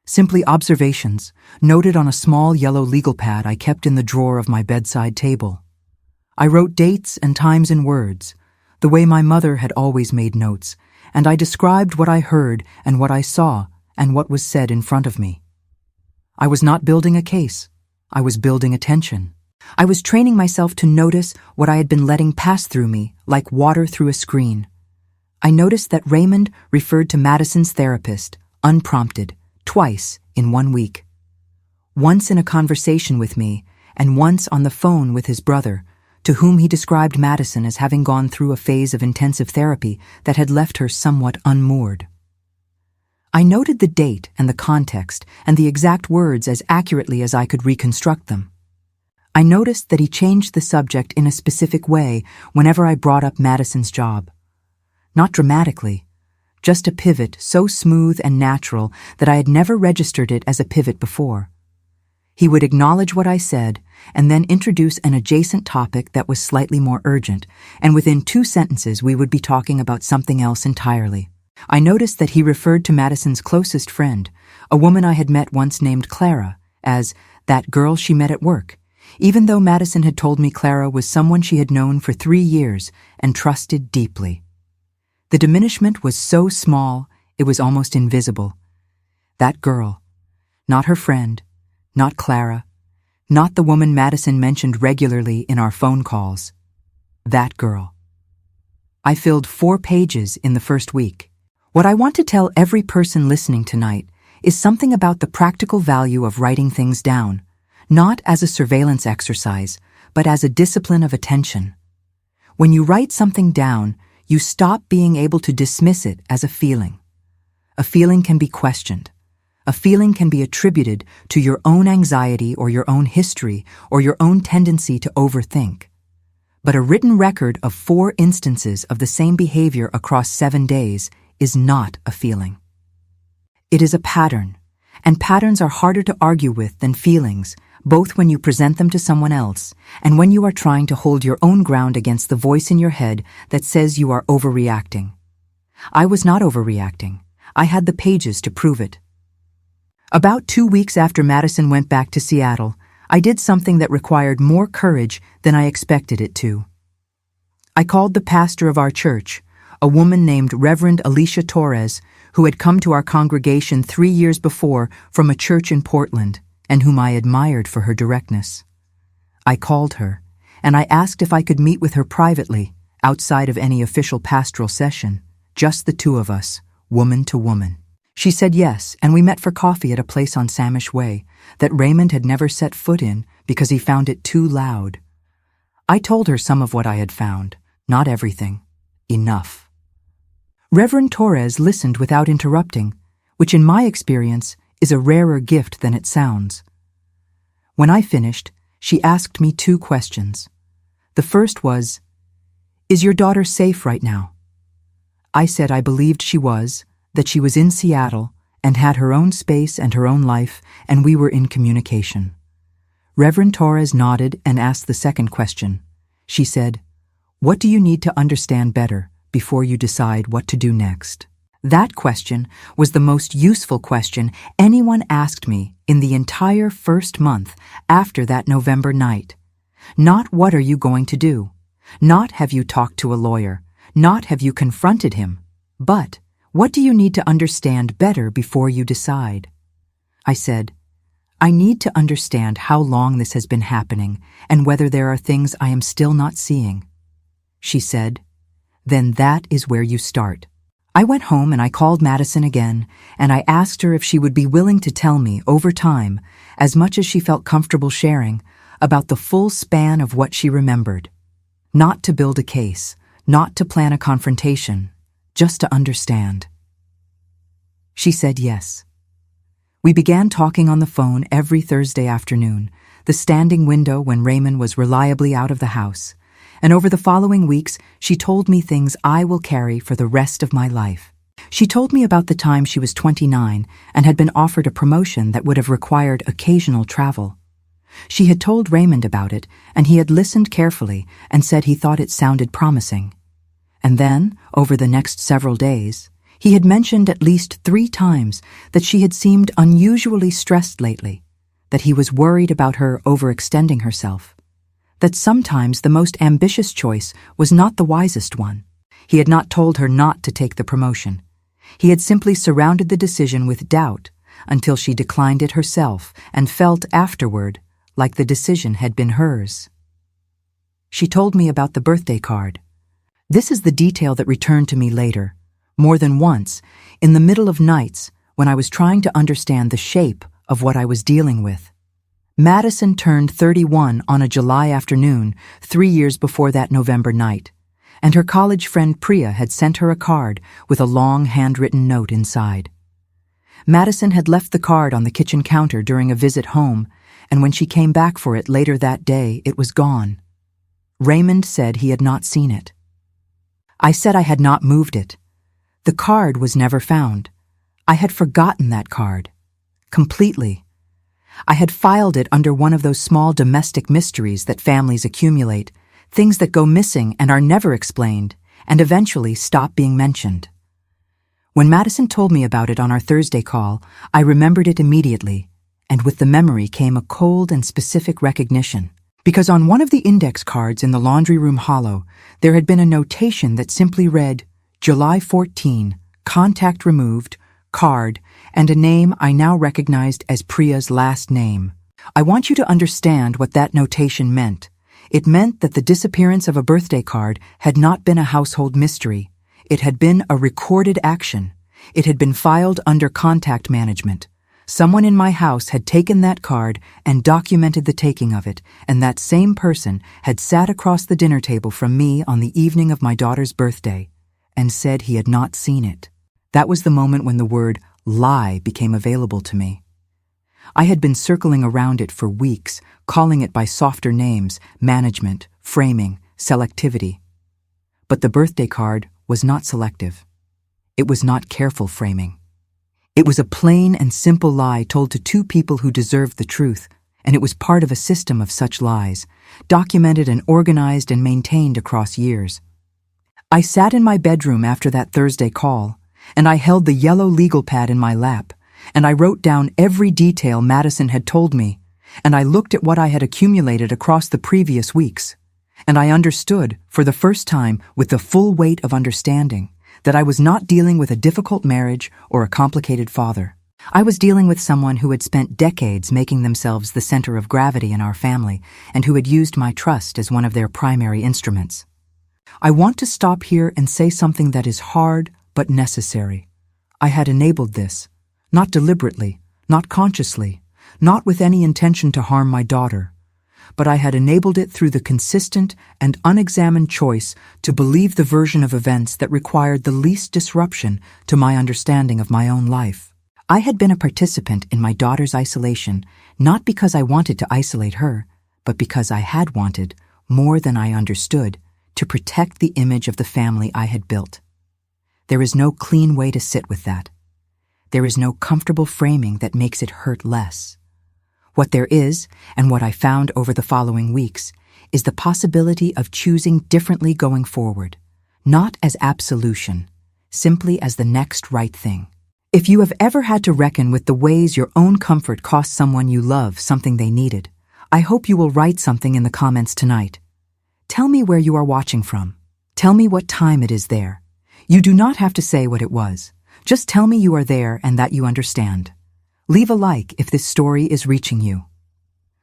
Simply observations, noted on a small yellow legal pad I kept in the drawer of my bedside table. I wrote dates and times in words, the way my mother had always made notes, and I described what I heard and what I saw and what was said in front of me. I was not building a case. I was building attention. I was training myself to notice what I had been letting pass through me like water through a screen. I noticed that Raymond referred to Madison's therapist, unprompted, twice in 1 week. Once in a conversation with me, and once on the phone with his brother, to whom he described Madison as having gone through a phase of intensive therapy that had left her somewhat unmoored. I noted the date and the context and the exact words as accurately as I could reconstruct them. I noticed that he changed the subject in a specific way whenever I brought up Madison's job. Not dramatically, just a pivot so smooth and natural that I had never registered it as a pivot before. He would acknowledge what I said and then introduce an adjacent topic that was slightly more urgent, and within 2 sentences we would be talking about something else entirely. I noticed that he referred to Madison's closest friend, a woman I had met once named Clara, as that girl she met at work, even though Madison had told me Clara was someone she had known for 3 years and trusted deeply. The diminishment was so small, it was almost invisible. That girl, not her friend, not Clara, not the woman Madison mentioned regularly in our phone calls. That girl. I filled 4 pages in the first week. What I want to tell every person listening tonight is something about the practical value of writing things down, not as a surveillance exercise, but as a discipline of attention. When you write something down, you stop being able to dismiss it as a feeling. A feeling can be questioned. A feeling can be attributed to your own anxiety or your own history or your own tendency to overthink. But a written record of 4 instances of the same behavior across 7 days is not a feeling. It is a pattern, and patterns are harder to argue with than feelings, both when you present them to someone else and when you are trying to hold your own ground against the voice in your head that says you are overreacting. I was not overreacting. I had the pages to prove it. About 2 weeks after Madison went back to Seattle, I did something that required more courage than I expected it to. I called the pastor of our church, a woman named Reverend Alicia Torres, who had come to our congregation 3 years before from a church in Portland, and whom I admired for her directness. I called her, and I asked if I could meet with her privately, outside of any official pastoral session, just the 2 of us, woman to woman. She said yes, and we met for coffee at a place on Samish Way that Raymond had never set foot in because he found it too loud. I told her some of what I had found, not everything, enough. Reverend Torres listened without interrupting, which in my experience is a rarer gift than it sounds. When I finished, she asked me 2 questions. The first was, "Is your daughter safe right now?" I said I believed she was, that she was in Seattle and had her own space and her own life, and we were in communication. Reverend Torres nodded and asked the second question. She said, "What do you need to understand better before you decide what to do next?" That question was the most useful question anyone asked me in the entire first month after that November night. Not what are you going to do? Not have you talked to a lawyer? Not have you confronted him? But what do you need to understand better before you decide? I said, I need to understand how long this has been happening and whether there are things I am still not seeing. She said, then that is where you start. I went home and I called Madison again, and I asked her if she would be willing to tell me, over time, as much as she felt comfortable sharing, about the full span of what she remembered. Not to build a case, not to plan a confrontation, just to understand. She said yes. We began talking on the phone every Thursday afternoon, the standing window when Raymond was reliably out of the house, and over the following weeks she told me things I will carry for the rest of my life. She told me about the time she was 29 and had been offered a promotion that would have required occasional travel. She had told Raymond about it, and he had listened carefully and said he thought it sounded promising. And then, over the next several days, he had mentioned at least 3 times that she had seemed unusually stressed lately, that he was worried about her overextending herself, that sometimes the most ambitious choice was not the wisest one. He had not told her not to take the promotion. He had simply surrounded the decision with doubt until she declined it herself and felt afterward like the decision had been hers. She told me about the birthday card. This is the detail that returned to me later, more than once, in the middle of nights when I was trying to understand the shape of what I was dealing with. Madison turned 31 on a July afternoon 3 years before that November night, and her college friend Priya had sent her a card with a long handwritten note inside. Madison had left the card on the kitchen counter during a visit home, and when she came back for it later that day, it was gone. Raymond said he had not seen it. I said I had not moved it. The card was never found. I had forgotten that card. Completely. I had filed it under one of those small domestic mysteries that families accumulate, things that go missing and are never explained, and eventually stop being mentioned. When Madison told me about it on our Thursday call, I remembered it immediately, and with the memory came a cold and specific recognition. Because on one of the index cards in the laundry room hollow, there had been a notation that simply read, July 14, contact removed, card, and a name I now recognized as Priya's last name. I want you to understand what that notation meant. It meant that the disappearance of a birthday card had not been a household mystery. It had been a recorded action. It had been filed under contact management. Someone in my house had taken that card and documented the taking of it, and that same person had sat across the dinner table from me on the evening of my daughter's birthday and said he had not seen it. That was the moment when the word lie became available to me. I had been circling around it for weeks, calling it by softer names, management, framing, selectivity. But the birthday card was not selective. It was not careful framing. It was a plain and simple lie told to 2 people who deserved the truth, and it was part of a system of such lies, documented and organized and maintained across years. I sat in my bedroom after that Thursday call, and I held the yellow legal pad in my lap, and I wrote down every detail Madison had told me, and I looked at what I had accumulated across the previous weeks, and I understood, for the first time with the full weight of understanding, that I was not dealing with a difficult marriage or a complicated father. I was dealing with someone who had spent decades making themselves the center of gravity in our family and who had used my trust as one of their primary instruments. I want to stop here and say something that is hard but necessary. I had enabled this, not deliberately, not consciously, not with any intention to harm my daughter, but I had enabled it through the consistent and unexamined choice to believe the version of events that required the least disruption to my understanding of my own life. I had been a participant in my daughter's isolation, not because I wanted to isolate her, but because I had wanted, more than I understood, to protect the image of the family I had built. There is no clean way to sit with that. There is no comfortable framing that makes it hurt less. What there is, and what I found over the following weeks, is the possibility of choosing differently going forward, not as absolution, simply as the next right thing. If you have ever had to reckon with the ways your own comfort cost someone you love something they needed, I hope you will write something in the comments tonight. Tell me where you are watching from. Tell me what time it is there. You do not have to say what it was. Just tell me you are there and that you understand. Leave a like if this story is reaching you.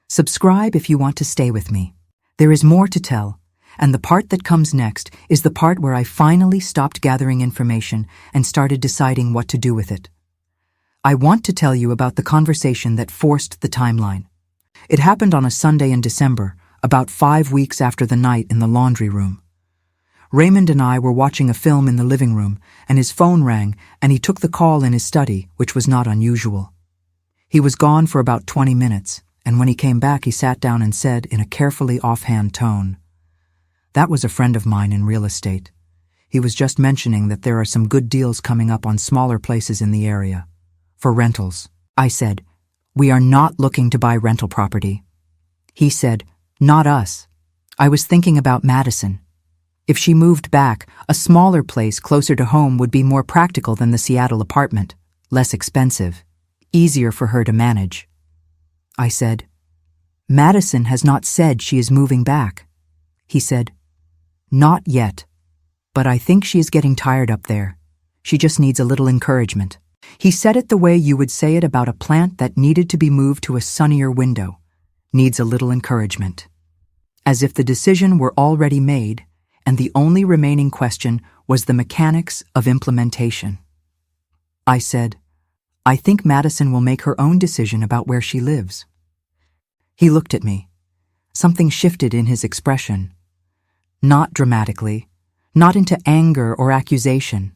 Subscribe if you want to stay with me. There is more to tell, and the part that comes next is the part where I finally stopped gathering information and started deciding what to do with it. I want to tell you about the conversation that forced the timeline. It happened on a Sunday in December, about 5 weeks after the night in the laundry room. Raymond and I were watching a film in the living room, and his phone rang, and he took the call in his study, which was not unusual. He was gone for about 20 minutes, and when he came back he sat down and said in a carefully offhand tone, "That was a friend of mine in real estate. He was just mentioning that there are some good deals coming up on smaller places in the area. For rentals. I said, "We are not looking to buy rental property." He said, "Not us. I was thinking about Madison. If she moved back, a smaller place closer to home would be more practical than the Seattle apartment, less expensive, easier for her to manage." I said, "Madison has not said she is moving back." He said, "Not yet, but I think she is getting tired up there. She just needs a little encouragement." He said it the way you would say it about a plant that needed to be moved to a sunnier window, needs a little encouragement. As if the decision were already made, and the only remaining question was the mechanics of implementation. I said, "I think Madison will make her own decision about where she lives." He looked at me. Something shifted in his expression. Not dramatically, not into anger or accusation.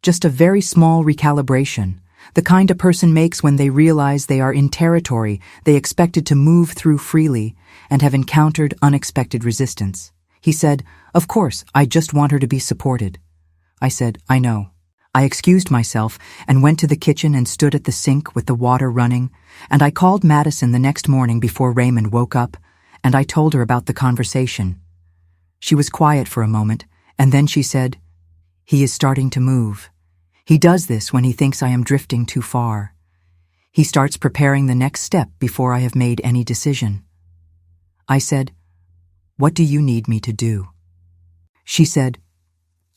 Just a very small recalibration, the kind a person makes when they realize they are in territory they expected to move through freely and have encountered unexpected resistance. He said, "Of course, I just want her to be supported." I said, "I know." I excused myself and went to the kitchen and stood at the sink with the water running, and I called Madison the next morning before Raymond woke up, and I told her about the conversation. She was quiet for a moment, and then she said, "He is starting to move. He does this when he thinks I am drifting too far. He starts preparing the next step before I have made any decision." I said, "What do you need me to do?" She said,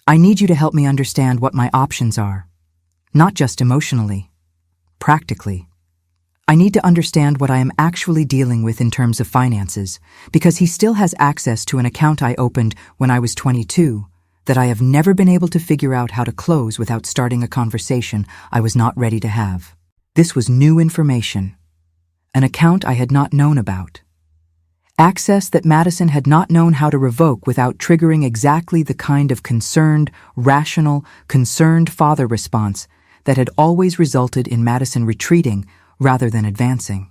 "I need you to help me understand what my options are. Not just emotionally, practically. I need to understand what I am actually dealing with in terms of finances, because he still has access to an account I opened when I was 22 that I have never been able to figure out how to close without starting a conversation I was not ready to have. This was new information, an account I had not known about. Access that Madison had not known how to revoke without triggering exactly the kind of concerned, rational, concerned father response that had always resulted in Madison retreating rather than advancing.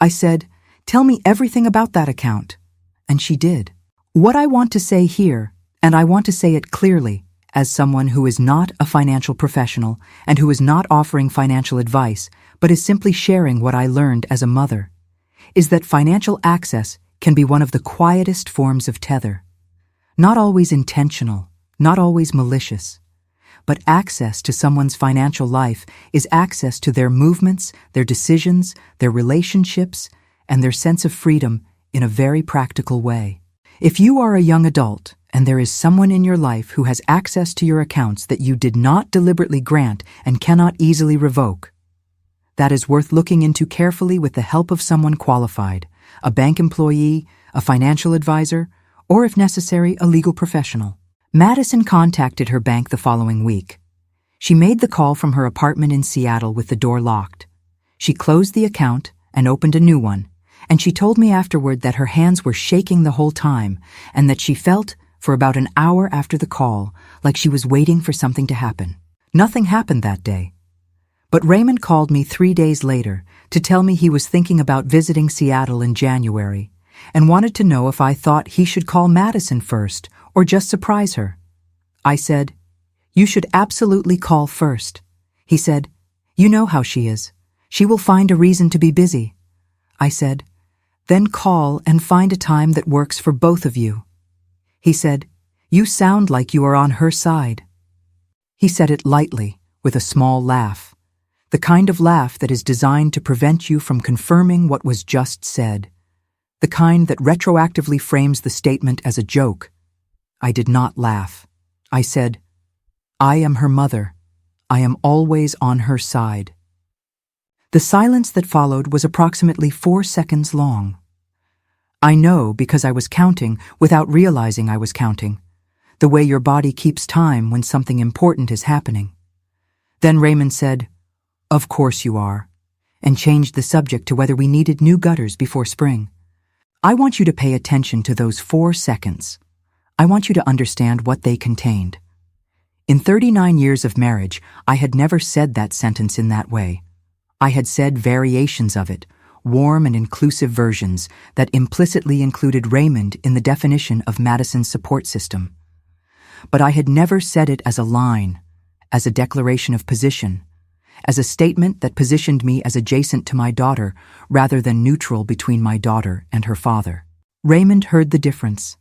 I said, "Tell me everything about that account." And she did. What I want to say here, and I want to say it clearly, as someone who is not a financial professional and who is not offering financial advice, but is simply sharing what I learned as a mother, is that financial access can be one of the quietest forms of tether. Not always intentional, not always malicious, but access to someone's financial life is access to their movements, their decisions, their relationships, and their sense of freedom in a very practical way. If you are a young adult and there is someone in your life who has access to your accounts that you did not deliberately grant and cannot easily revoke, that is worth looking into carefully with the help of someone qualified, a bank employee, a financial advisor, or if necessary, a legal professional. Madison contacted her bank the following week. She made the call from her apartment in Seattle with the door locked. She closed the account and opened a new one, and she told me afterward that her hands were shaking the whole time and that she felt, for about an hour after the call, like she was waiting for something to happen. Nothing happened that day. But Raymond called me 3 days later to tell me he was thinking about visiting Seattle in January and wanted to know if I thought he should call Madison first or just surprise her. I said, "You should absolutely call first." He said, "You know how she is. She will find a reason to be busy." I said, "Then call and find a time that works for both of you." He said, "You sound like you are on her side." He said it lightly, with a small laugh, the kind of laugh that is designed to prevent you from confirming what was just said, the kind that retroactively frames the statement as a joke. I did not laugh. I said, "I am her mother. I am always on her side." The silence that followed was approximately 4 seconds long. I know because I was counting without realizing I was counting, the way your body keeps time when something important is happening. Then Raymond said, "Of course you are," and changed the subject to whether we needed new gutters before spring. I want you to pay attention to those 4 seconds. I want you to understand what they contained. In 39 years of marriage, I had never said that sentence in that way. I had said variations of it, warm and inclusive versions that implicitly included Raymond in the definition of Madison's support system. but I had never said it as a line, as a declaration of position, as a statement that positioned me as adjacent to my daughter rather than neutral between my daughter and her father. Raymond heard the difference.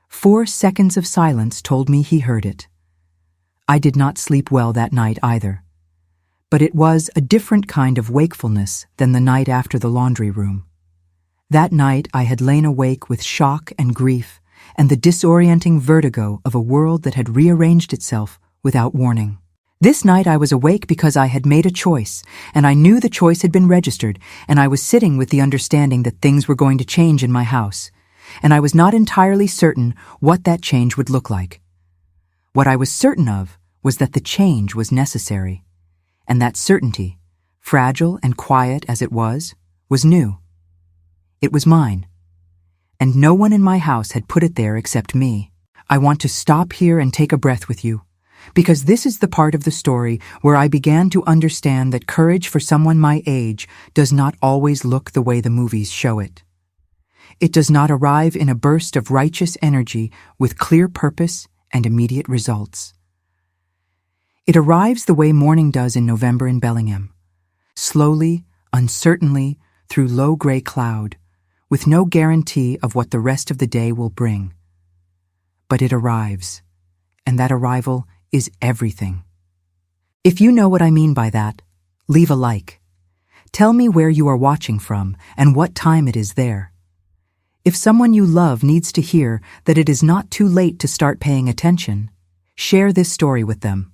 4 seconds of silence told me he heard it. I did not sleep well that night either. But it was a different kind of wakefulness than the night after the laundry room. That night I had lain awake with shock and grief and the disorienting vertigo of a world that had rearranged itself without warning. This night I was awake because I had made a choice, and I knew the choice had been registered, and I was sitting with the understanding that things were going to change in my house, and I was not entirely certain what that change would look like. What I was certain of was that the change was necessary, and that certainty, fragile and quiet as it was new. It was mine, and no one in my house had put it there except me. I want to stop here and take a breath with you, because this is the part of the story where I began to understand that courage for someone my age does not always look the way the movies show it. It does not arrive in a burst of righteous energy with clear purpose and immediate results. It arrives the way morning does in November in Bellingham, slowly, uncertainly, through low gray cloud, with no guarantee of what the rest of the day will bring. But it arrives, and that arrival is everything. If you know what I mean by that, leave a like. Tell me where you are watching from and what time it is there. If someone you love needs to hear that it is not too late to start paying attention, share this story with them.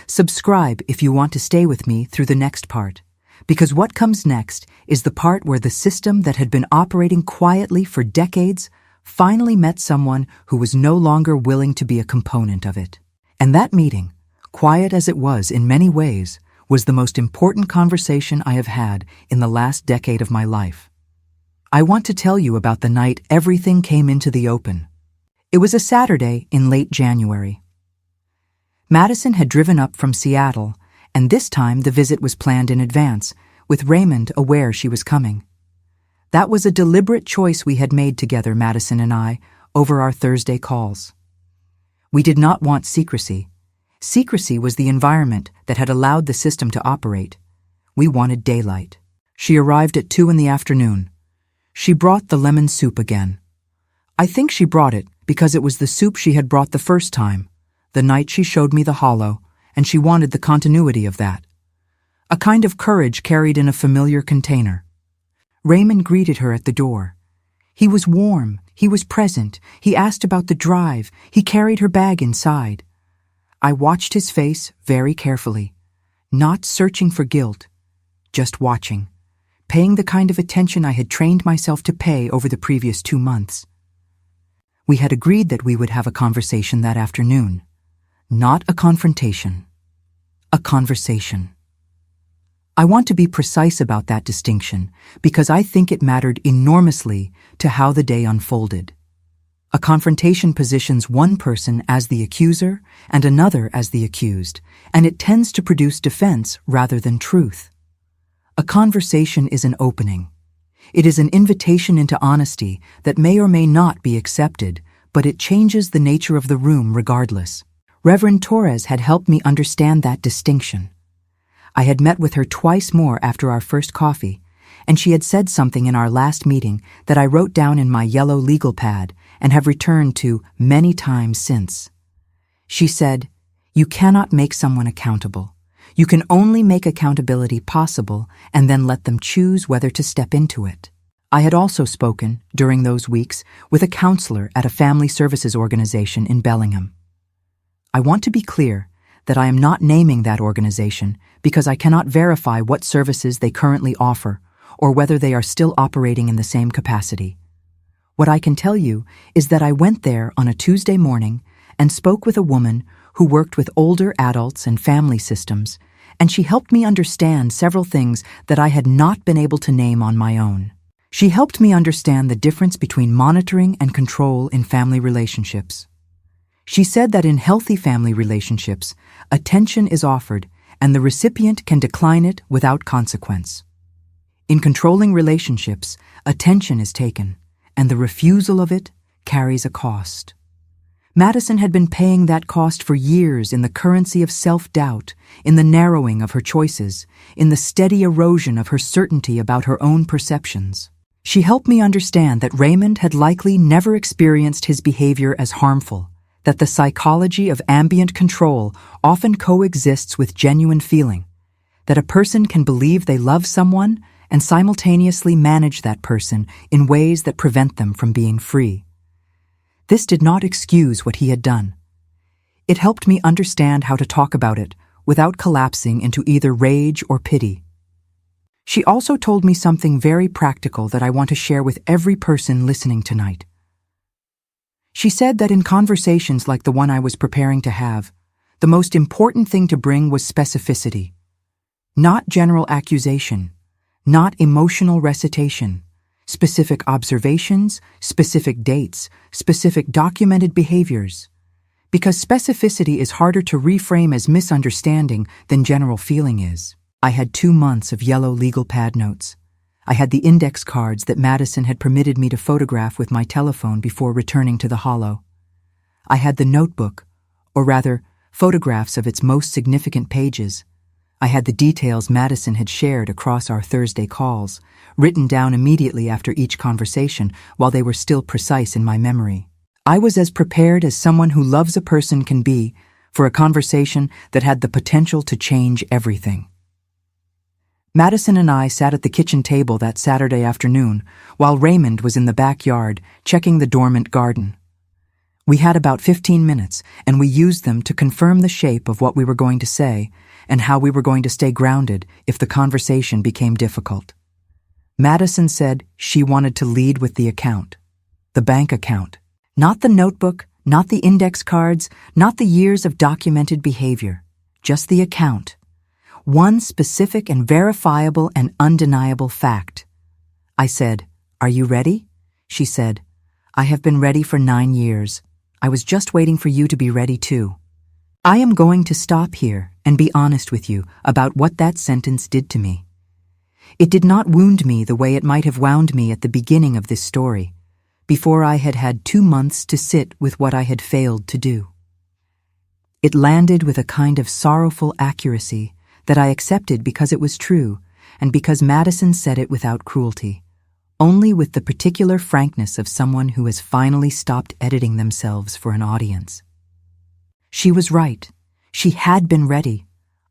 Subscribe if you want to stay with me through the next part, because what comes next is the part where the system that had been operating quietly for decades finally met someone who was no longer willing to be a component of it. And that meeting, quiet as it was in many ways, was the most important conversation I have had in the last decade of my life. I want to tell you about the night everything came into the open. It was a Saturday in late January. Madison had driven up from Seattle, and this time the visit was planned in advance, with Raymond aware she was coming. That was a deliberate choice we had made together, Madison and I, over our Thursday calls. We did not want secrecy. Secrecy was the environment that had allowed the system to operate. We wanted daylight. She arrived at 2 in the afternoon. She brought the lemon soup again. I think she brought it because it was the soup she had brought the first time, the night she showed me the hollow, and she wanted the continuity of that. A kind of courage carried in a familiar container. Raymond greeted her at the door. He was warm, he was present, he asked about the drive, he carried her bag inside. I watched his face very carefully, not searching for guilt, just watching, paying the kind of attention I had trained myself to pay over the previous 2 months. We had agreed that we would have a conversation that afternoon. Not a confrontation. A conversation. I want to be precise about that distinction because I think it mattered enormously to how the day unfolded. A confrontation positions one person as the accuser and another as the accused, and it tends to produce defense rather than truth. A conversation is an opening. It is an invitation into honesty that may or may not be accepted, but it changes the nature of the room regardless. Reverend Torres had helped me understand that distinction. I had met with her twice more after our first coffee, and she had said something in our last meeting that I wrote down in my yellow legal pad and have returned to many times since. She said, "You cannot make someone accountable. You can only make accountability possible and then let them choose whether to step into it." I had also spoken, during those weeks, with a counselor at a family services organization in Bellingham. I want to be clear that I am not naming that organization because I cannot verify what services they currently offer or whether they are still operating in the same capacity. What I can tell you is that I went there on a Tuesday morning and spoke with a woman who worked with older adults and family systems, and she helped me understand several things that I had not been able to name on my own. She helped me understand the difference between monitoring and control in family relationships. She said that in healthy family relationships, attention is offered and the recipient can decline it without consequence. In controlling relationships, attention is taken, and the refusal of it carries a cost. Madison had been paying that cost for years in the currency of self-doubt, in the narrowing of her choices, in the steady erosion of her certainty about her own perceptions. She helped me understand that Raymond had likely never experienced his behavior as harmful, that the psychology of ambient control often coexists with genuine feeling, that a person can believe they love someone and simultaneously manage that person in ways that prevent them from being free. This did not excuse what he had done. It helped me understand how to talk about it without collapsing into either rage or pity. She also told me something very practical that I want to share with every person listening tonight. She said that in conversations like the one I was preparing to have, the most important thing to bring was specificity. Not general accusation, not emotional recitation, specific observations, specific dates, specific documented behaviors. Because specificity is harder to reframe as misunderstanding than general feeling is. I had 2 months of yellow legal pad notes. I had the index cards that Madison had permitted me to photograph with my telephone before returning to the Hollow. I had the notebook, or rather, photographs of its most significant pages. I had the details Madison had shared across our Thursday calls, written down immediately after each conversation while they were still precise in my memory. I was as prepared as someone who loves a person can be for a conversation that had the potential to change everything. Madison and I sat at the kitchen table that Saturday afternoon while Raymond was in the backyard checking the dormant garden. We had about 15 minutes, and we used them to confirm the shape of what we were going to say and how we were going to stay grounded if the conversation became difficult. Madison said she wanted to lead with the account, the bank account, not the notebook, not the index cards, not the years of documented behavior, just the account. One specific and verifiable and undeniable fact. I said, "Are you ready?" She said, "I have been ready for 9 years. I was just waiting for you to be ready too." I am going to stop here and be honest with you about what that sentence did to me. It did not wound me the way it might have wound me at the beginning of this story, before I had had 2 months to sit with what I had failed to do. It landed with a kind of sorrowful accuracy that I accepted because it was true and because Madison said it without cruelty, only with the particular frankness of someone who has finally stopped editing themselves for an audience. She was right. She had been ready.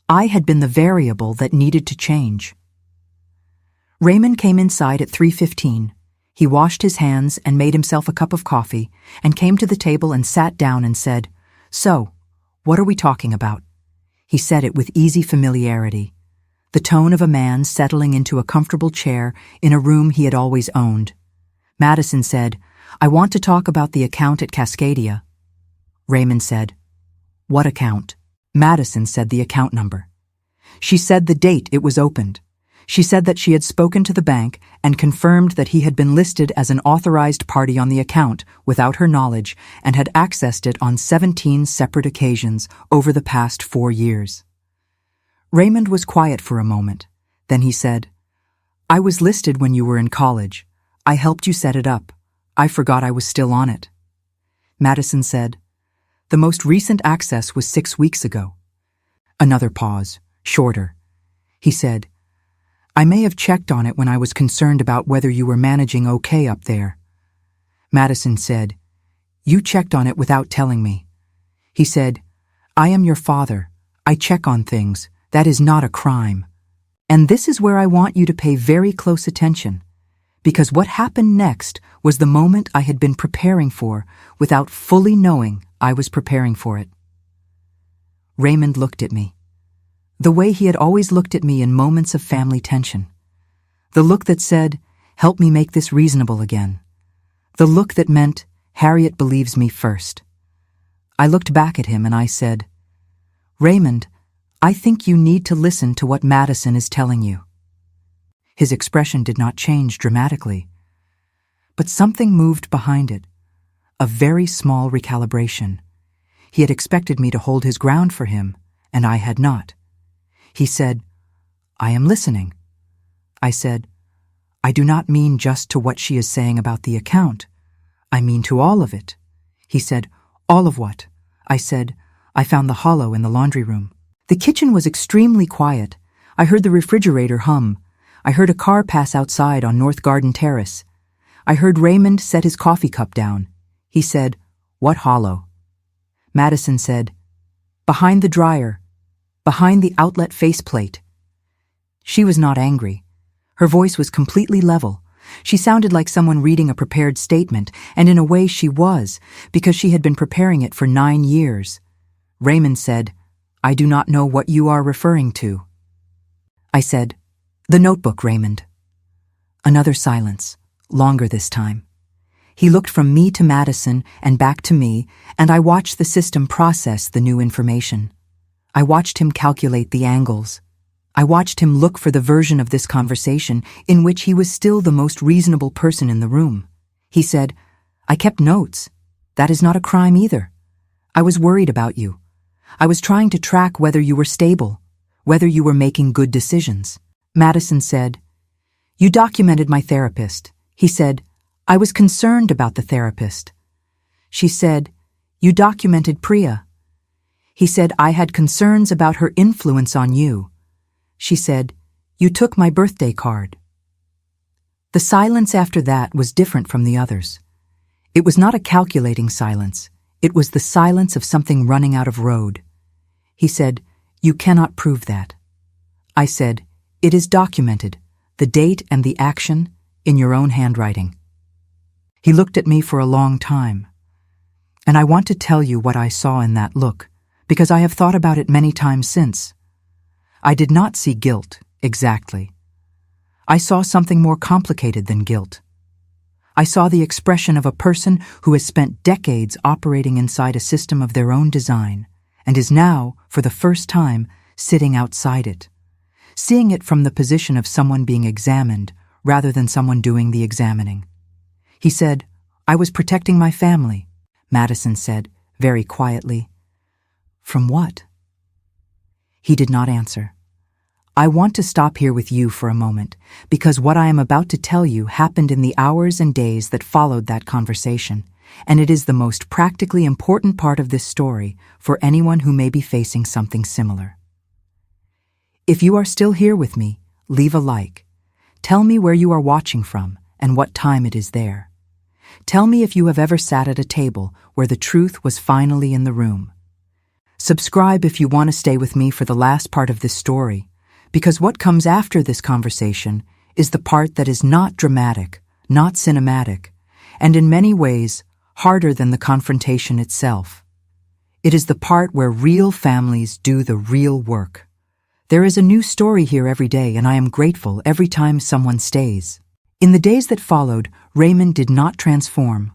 I had been the variable that needed to change. Raymond came inside at 3:15. He washed his hands and made himself a cup of coffee and came to the table and sat down and said, "So, what are we talking about?" He said it with easy familiarity, the tone of a man settling into a comfortable chair in a room he had always owned. Madison said, "I want to talk about the account at Cascadia." Raymond said, "What account?" Madison said the account number. She said the date it was opened. She said that she had spoken to the bank and confirmed that he had been listed as an authorized party on the account without her knowledge and had accessed it on 17 separate occasions over the past 4 years. Raymond was quiet for a moment. Then he said, "I was listed when you were in college. I helped you set it up. I forgot I was still on it." Madison said, "The most recent access was 6 weeks ago." Another pause, shorter. He said, "I may have checked on it when I was concerned about whether you were managing okay up there." Madison said, "You checked on it without telling me." He said, "I am your father. I check on things. That is not a crime." And this is where I want you to pay very close attention, because what happened next was the moment I had been preparing for without fully knowing I was preparing for it. Raymond looked at me, the way he had always looked at me in moments of family tension. The look that said, "Help me make this reasonable again." The look that meant, "Harriet believes me first." I looked back at him and I said, "Raymond, I think you need to listen to what Madison is telling you." His expression did not change dramatically, but something moved behind it, a very small recalibration. He had expected me to hold his ground for him, and I had not. He said, "I am listening." I said, "I do not mean just to what she is saying about the account. I mean to all of it." He said, All of what? I said. I found the hollow in the laundry room. The kitchen was extremely quiet. I heard the refrigerator hum. I heard a car pass outside on North Garden Terrace. I heard Raymond set his coffee cup down. He said, "What hollow?" Madison said, "Behind the dryer. Behind the outlet faceplate." She was not angry. Her voice was completely level. She sounded like someone reading a prepared statement, and in a way she was, because she had been preparing it for 9 years. Raymond said, "I do not know what you are referring to." I said, "The notebook, Raymond." Another silence, longer this time. He looked from me to Madison and back to me, and I watched the system process the new information. I watched him calculate the angles. I watched him look for the version of this conversation in which he was still the most reasonable person in the room. He said, "I kept notes. That is not a crime either. I was worried about you. I was trying to track whether you were stable, whether you were making good decisions." Madison said, "You documented my therapist." He said, "I was concerned about the therapist." She said, "You documented Priya." He said, "I had concerns about her influence on you." She said, "You took my birthday card." The silence after that was different from the others. It was not a calculating silence. It was the silence of something running out of road. He said, "You cannot prove that." I said, "It is documented, the date and the action, in your own handwriting." He looked at me for a long time. And I want to tell you what I saw in that look, because I have thought about it many times since. I did not see guilt, exactly. I saw something more complicated than guilt. I saw the expression of a person who has spent decades operating inside a system of their own design, and is now, for the first time, sitting outside it, seeing it from the position of someone being examined rather than someone doing the examining. He said, "I was protecting my family," Madison said, very quietly. "From what?" He did not answer. I want to stop here with you for a moment, because what I am about to tell you happened in the hours and days that followed that conversation, and it is the most practically important part of this story for anyone who may be facing something similar. If you are still here with me, leave a like. Tell me where you are watching from and what time it is there. Tell me if you have ever sat at a table where the truth was finally in the room. Subscribe if you want to stay with me for the last part of this story, because what comes after this conversation is the part that is not dramatic, not cinematic, and in many ways harder than the confrontation itself. It is the part where real families do the real work. There is a new story here every day, and I am grateful every time someone stays. In the days that followed, Raymond did not transform.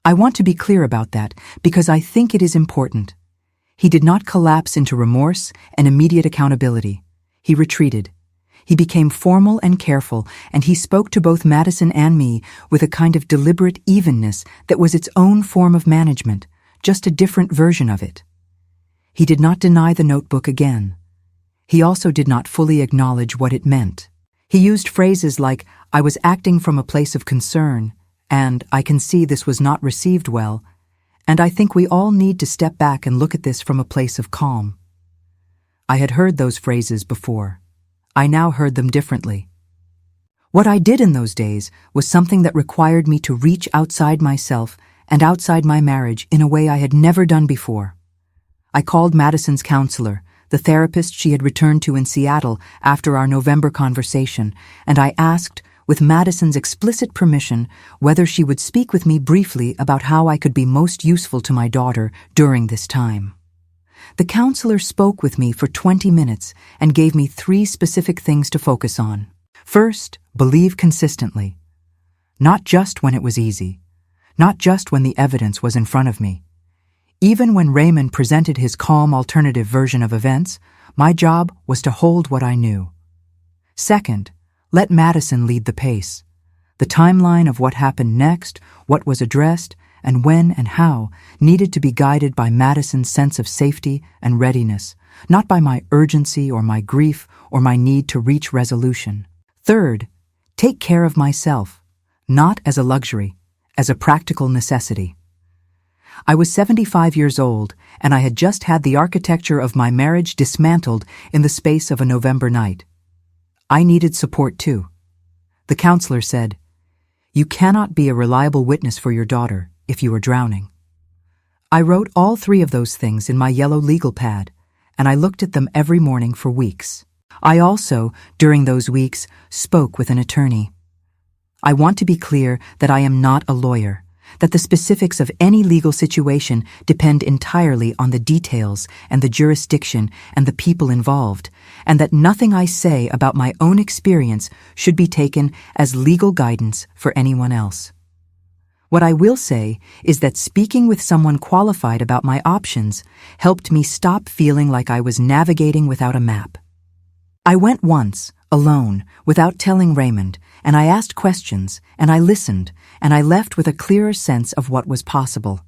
I want to be clear about that because I think it is important. He did not collapse into remorse and immediate accountability. He retreated. He became formal and careful, and he spoke to both Madison and me with a kind of deliberate evenness that was its own form of management, just a different version of it. He did not deny the notebook again. He also did not fully acknowledge what it meant. He used phrases like, "I was acting from a place of concern," and "I can see this was not received well," and I think we all need to step back and look at this from a place of calm. I had heard those phrases before. I now heard them differently. What I did in those days was something that required me to reach outside myself and outside my marriage in a way I had never done before. I called Madison's counselor, the therapist she had returned to in Seattle after our November conversation, and I asked, with Madison's explicit permission, whether she would speak with me briefly about how I could be most useful to my daughter during this time. The counselor spoke with me for 20 minutes and gave me 3 specific things to focus on. First, believe consistently. Not just when it was easy. Not just when the evidence was in front of me. Even when Raymond presented his calm alternative version of events, my job was to hold what I knew. Second, let Madison lead the pace. The timeline of what happened next, what was addressed, and when and how needed to be guided by Madison's sense of safety and readiness, not by my urgency or my grief or my need to reach resolution. Third, take care of myself, not as a luxury, as a practical necessity. I was 75 years old, and I had just had the architecture of my marriage dismantled in the space of a November night. I needed support too. The counselor said, "You cannot be a reliable witness for your daughter if you are drowning." I wrote all 3 of those things in my yellow legal pad, and I looked at them every morning for weeks. I also, during those weeks, spoke with an attorney. I want to be clear that I am not a lawyer, that the specifics of any legal situation depend entirely on the details and the jurisdiction and the people involved, and that nothing I say about my own experience should be taken as legal guidance for anyone else. What I will say is that speaking with someone qualified about my options helped me stop feeling like I was navigating without a map. I went once, alone, without telling Raymond, and I asked questions, and I listened, and I left with a clearer sense of what was possible.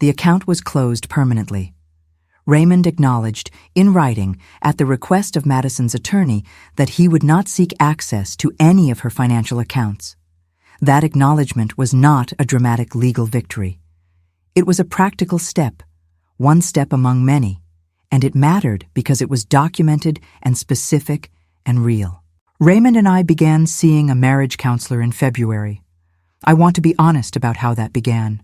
The account was closed permanently. Raymond acknowledged, in writing, at the request of Madison's attorney, that he would not seek access to any of her financial accounts. That acknowledgement was not a dramatic legal victory. It was a practical step, one step among many, and it mattered because it was documented and specific and real. Raymond and I began seeing a marriage counselor in February. I want to be honest about how that began.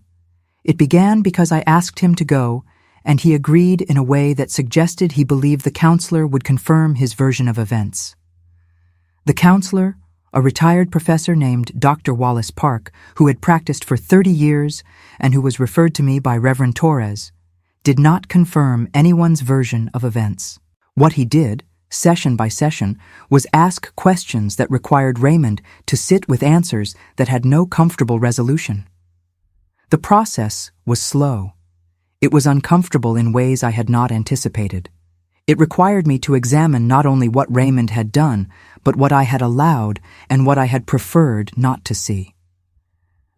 It began because I asked him to go, and he agreed in a way that suggested he believed the counselor would confirm his version of events. The counselor, a retired professor named Dr. Wallace Park, who had practiced for 30 years and who was referred to me by Reverend Torres, did not confirm anyone's version of events. What he did, session by session, was ask questions that required Raymond to sit with answers that had no comfortable resolution. The process was slow. It was uncomfortable in ways I had not anticipated. It required me to examine not only what Raymond had done, but what I had allowed and what I had preferred not to see.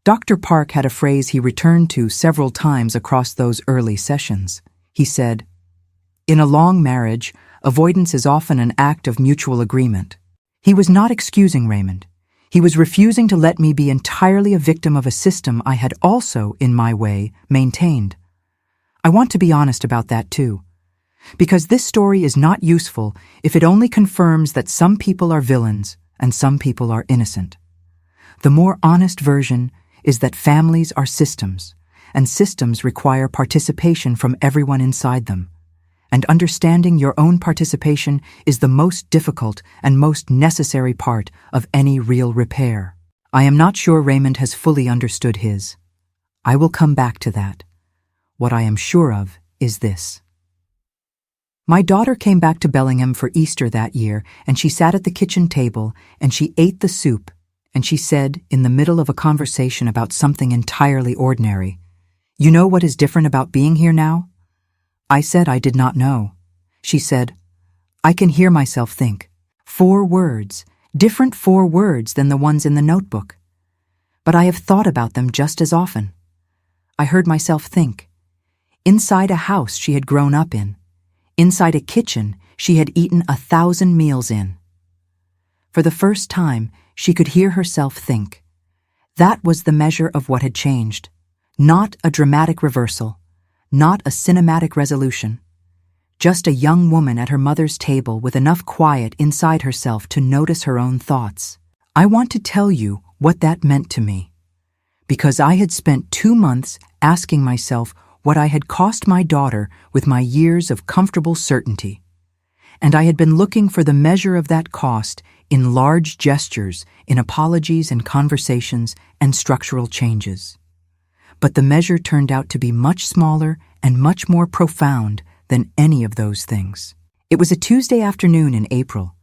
Dr. Park had a phrase he returned to several times across those early sessions. He said, "In a long marriage, avoidance is often an act of mutual agreement." He was not excusing Raymond. He was refusing to let me be entirely a victim of a system I had also, in my way, maintained. I want to be honest about that too, because this story is not useful if it only confirms that some people are villains and some people are innocent. The more honest version is that families are systems, and systems require participation from everyone inside them. And understanding your own participation is the most difficult and most necessary part of any real repair. I am not sure Raymond has fully understood his. I will come back to that. What I am sure of is this. My daughter came back to Bellingham for Easter that year, and she sat at the kitchen table, and she ate the soup, and she said, in the middle of a conversation about something entirely ordinary, "You know what is different about being here now?" I said I did not know. She said, "I can hear myself think. 4 words, different 4 words than the ones in the notebook. But I have thought about them just as often." I heard myself think. Inside a house she had grown up in. Inside a kitchen she had eaten 1,000 meals in. For the first time, she could hear herself think. That was the measure of what had changed. Not a dramatic reversal. Not a cinematic resolution. Just a young woman at her mother's table with enough quiet inside herself to notice her own thoughts. I want to tell you what that meant to me. Because I had spent 2 months asking myself what I had cost my daughter with my years of comfortable certainty. And I had been looking for the measure of that cost in large gestures, in apologies and conversations and structural changes. But the measure turned out to be much smaller and much more profound than any of those things. It was a Tuesday afternoon in April.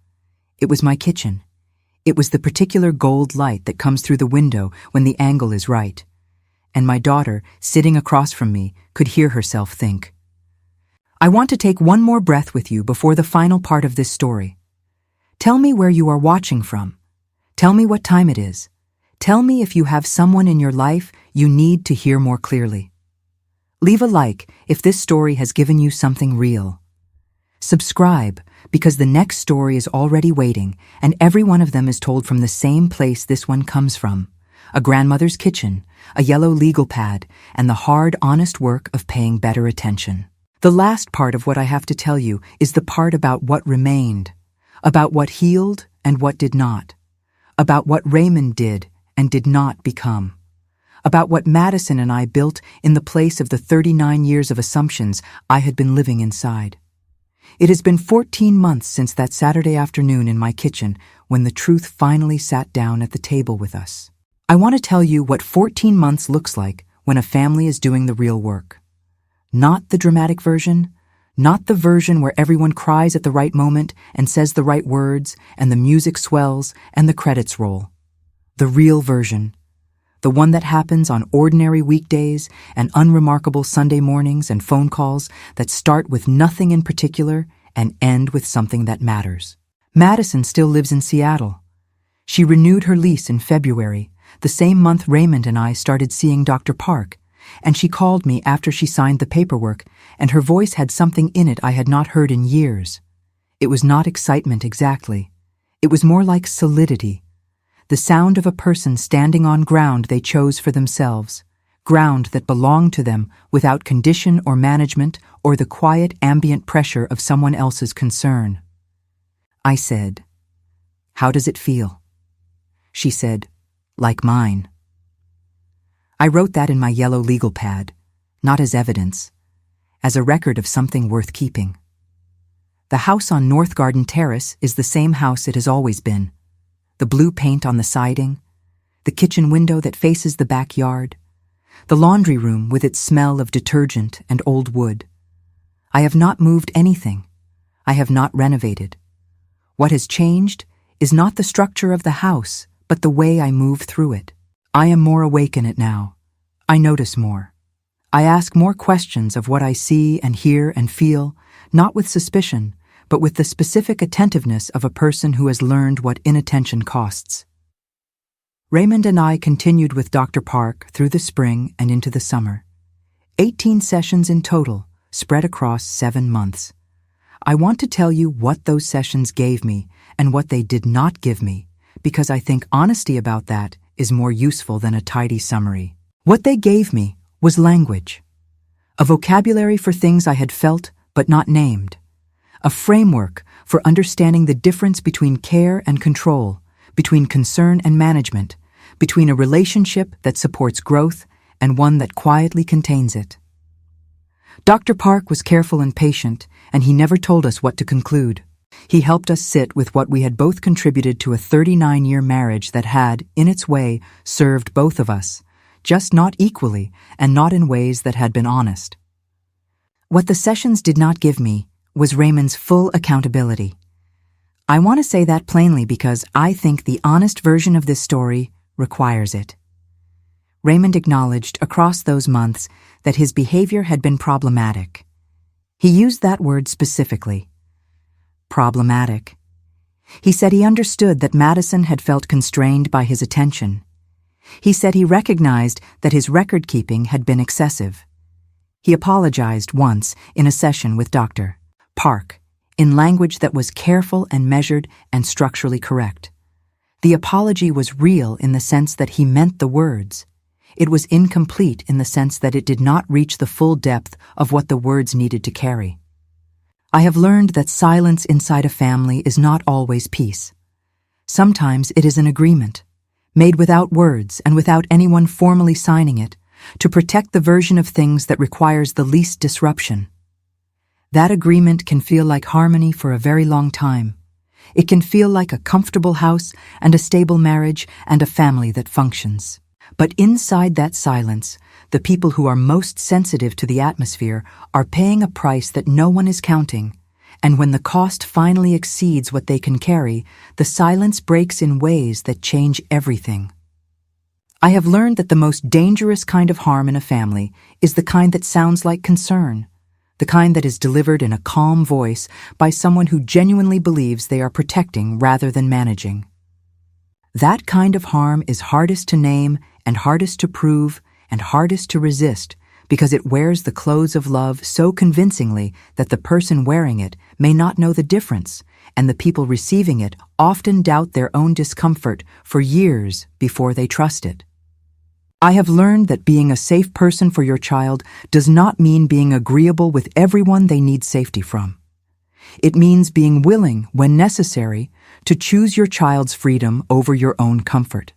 It was my kitchen. It was the particular gold light that comes through the window when the angle is right. And my daughter, sitting across from me, could hear herself think. I want to take one more breath with you before the final part of this story. Tell me where you are watching from. Tell me what time it is. Tell me if you have someone in your life you need to hear more clearly. Leave a like if this story has given you something real. Subscribe, because the next story is already waiting, and every one of them is told from the same place this one comes from, a grandmother's kitchen, a yellow legal pad, and the hard, honest work of paying better attention. The last part of what I have to tell you is the part about what remained, about what healed and what did not, about what Raymond did and did not become, about what Madison and I built in the place of the 39 years of assumptions I had been living inside. It has been 14 months since that Saturday afternoon in my kitchen when the truth finally sat down at the table with us. I want to tell you what 14 months looks like when a family is doing the real work. Not the dramatic version, not the version where everyone cries at the right moment and says the right words and the music swells and the credits roll. The real version. The one that happens on ordinary weekdays and unremarkable Sunday mornings and phone calls that start with nothing in particular and end with something that matters. Madison still lives in Seattle. She renewed her lease in February, the same month Raymond and I started seeing Dr. Park, and she called me after she signed the paperwork, and her voice had something in it I had not heard in years. It was not excitement exactly. It was more like solidity. The sound of a person standing on ground they chose for themselves, ground that belonged to them without condition or management or the quiet ambient pressure of someone else's concern. I said, "How does it feel?" She said, "Like mine." I wrote that in my yellow legal pad, not as evidence, as a record of something worth keeping. The house on North Garden Terrace is the same house it has always been. The blue paint on the siding, the kitchen window that faces the backyard, the laundry room with its smell of detergent and old wood. I have not moved anything. I have not renovated. What has changed is not the structure of the house, but the way I move through it. I am more awake in it now. I notice more. I ask more questions of what I see and hear and feel, not with suspicion, but with the specific attentiveness of a person who has learned what inattention costs. Raymond and I continued with Dr. Park through the spring and into the summer. 18 sessions in total, spread across 7 months. I want to tell you what those sessions gave me and what they did not give me, because I think honesty about that is more useful than a tidy summary. What they gave me was language, a vocabulary for things I had felt but not named, a framework for understanding the difference between care and control, between concern and management, between a relationship that supports growth and one that quietly contains it. Dr. Park was careful and patient, and he never told us what to conclude. He helped us sit with what we had both contributed to a 39-year marriage that had, in its way, served both of us, just not equally and not in ways that had been honest. What the sessions did not give me was Raymond's full accountability. I want to say that plainly because I think the honest version of this story requires it. Raymond acknowledged across those months that his behavior had been problematic. He used that word specifically. Problematic. He said he understood that Madison had felt constrained by his attention. He said he recognized that his record-keeping had been excessive. He apologized once in a session with Dr. Park, in language that was careful and measured and structurally correct. The apology was real in the sense that he meant the words. It was incomplete in the sense that it did not reach the full depth of what the words needed to carry. I have learned that silence inside a family is not always peace. Sometimes it is an agreement, made without words and without anyone formally signing it, to protect the version of things that requires the least disruption. That agreement can feel like harmony for a very long time. It can feel like a comfortable house and a stable marriage and a family that functions. But inside that silence, the people who are most sensitive to the atmosphere are paying a price that no one is counting, and when the cost finally exceeds what they can carry, the silence breaks in ways that change everything. I have learned that the most dangerous kind of harm in a family is the kind that sounds like concern, the kind that is delivered in a calm voice by someone who genuinely believes they are protecting rather than managing. That kind of harm is hardest to name and hardest to prove and hardest to resist because it wears the clothes of love so convincingly that the person wearing it may not know the difference, and the people receiving it often doubt their own discomfort for years before they trust it. I have learned that being a safe person for your child does not mean being agreeable with everyone they need safety from. It means being willing, when necessary, to choose your child's freedom over your own comfort.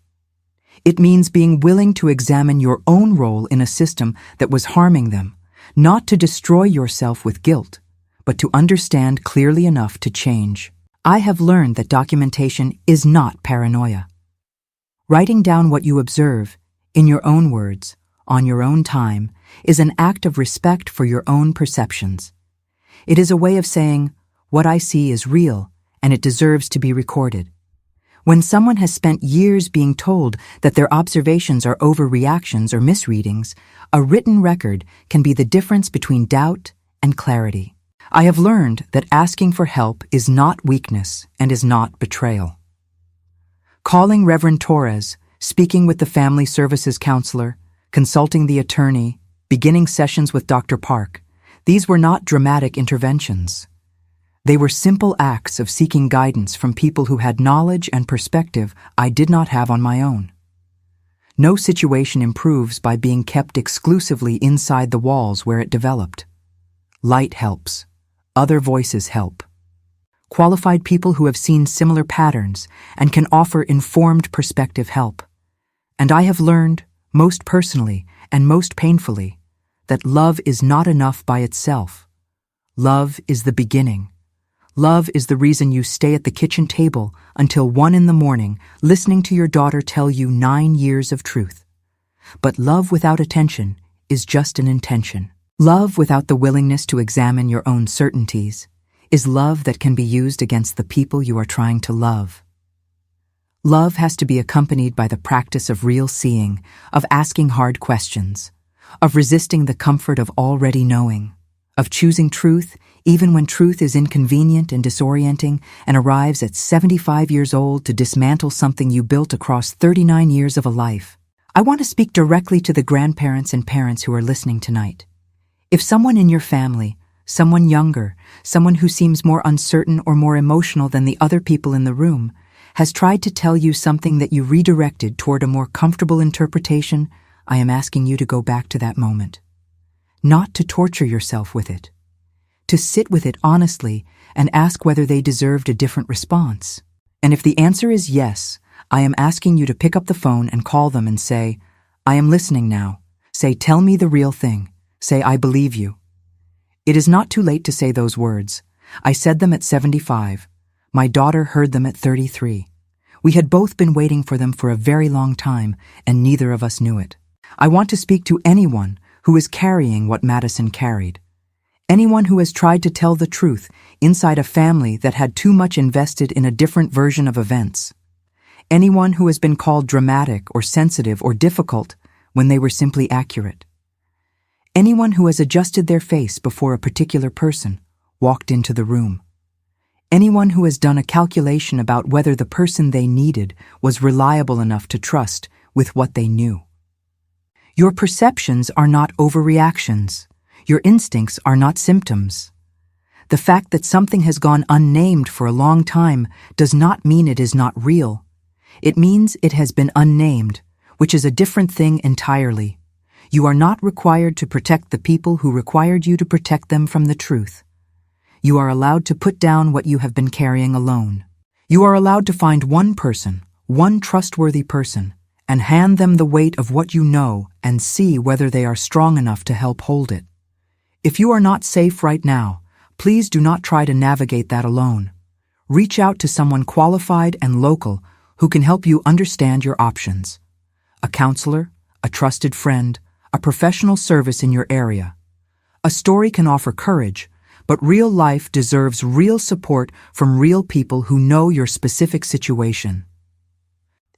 It means being willing to examine your own role in a system that was harming them, not to destroy yourself with guilt, but to understand clearly enough to change. I have learned that documentation is not paranoia. Writing down what you observe, in your own words, on your own time, is an act of respect for your own perceptions. It is a way of saying, what I see is real, and it deserves to be recorded. When someone has spent years being told that their observations are overreactions or misreadings, a written record can be the difference between doubt and clarity. I have learned that asking for help is not weakness and is not betrayal. Calling Reverend Torres, speaking with the family services counselor, consulting the attorney, beginning sessions with Dr. Park, these were not dramatic interventions. They were simple acts of seeking guidance from people who had knowledge and perspective I did not have on my own. No situation improves by being kept exclusively inside the walls where it developed. Light helps. Other voices help. Qualified people who have seen similar patterns and can offer informed perspective help. And I have learned, most personally and most painfully, that love is not enough by itself. Love is the beginning. Love is the reason you stay at the kitchen table until 1 a.m, listening to your daughter tell you 9 years of truth. But love without attention is just an intention. Love without the willingness to examine your own certainties is love that can be used against the people you are trying to love. Love has to be accompanied by the practice of real seeing, of asking hard questions, of resisting the comfort of already knowing, of choosing truth even when truth is inconvenient and disorienting and arrives at 75 years old to dismantle something you built across 39 years of a life. I want to speak directly to the grandparents and parents who are listening tonight. If someone in your family, someone younger, someone who seems more uncertain or more emotional than the other people in the room, has tried to tell you something that you redirected toward a more comfortable interpretation, I am asking you to go back to that moment. Not to torture yourself with it. To sit with it honestly and ask whether they deserved a different response. And if the answer is yes, I am asking you to pick up the phone and call them and say, I am listening now. Say, tell me the real thing. Say, I believe you. It is not too late to say those words. I said them at 75. My daughter heard them at 33. We had both been waiting for them for a very long time, and neither of us knew it. I want to speak to anyone who is carrying what Madison carried. Anyone who has tried to tell the truth inside a family that had too much invested in a different version of events. Anyone who has been called dramatic or sensitive or difficult when they were simply accurate. Anyone who has adjusted their face before a particular person walked into the room. Anyone who has done a calculation about whether the person they needed was reliable enough to trust with what they knew. Your perceptions are not overreactions. Your instincts are not symptoms. The fact that something has gone unnamed for a long time does not mean it is not real. It means it has been unnamed, which is a different thing entirely. You are not required to protect the people who required you to protect them from the truth. You are allowed to put down what you have been carrying alone. You are allowed to find one person, one trustworthy person, and hand them the weight of what you know and see whether they are strong enough to help hold it. If you are not safe right now, please do not try to navigate that alone. Reach out to someone qualified and local who can help you understand your options. A counselor, a trusted friend, a professional service in your area. A story can offer courage, but real life deserves real support from real people who know your specific situation.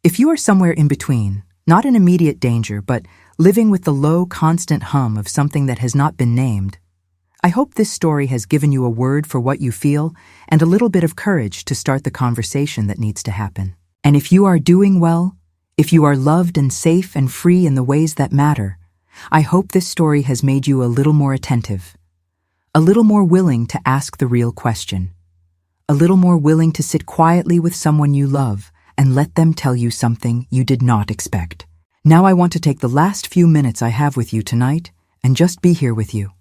If you are somewhere in between, not in immediate danger, but living with the low, constant hum of something that has not been named, I hope this story has given you a word for what you feel and a little bit of courage to start the conversation that needs to happen. And if you are doing well, if you are loved and safe and free in the ways that matter, I hope this story has made you a little more attentive, a little more willing to ask the real question, a little more willing to sit quietly with someone you love and let them tell you something you did not expect. Now I want to take the last few minutes I have with you tonight and just be here with you.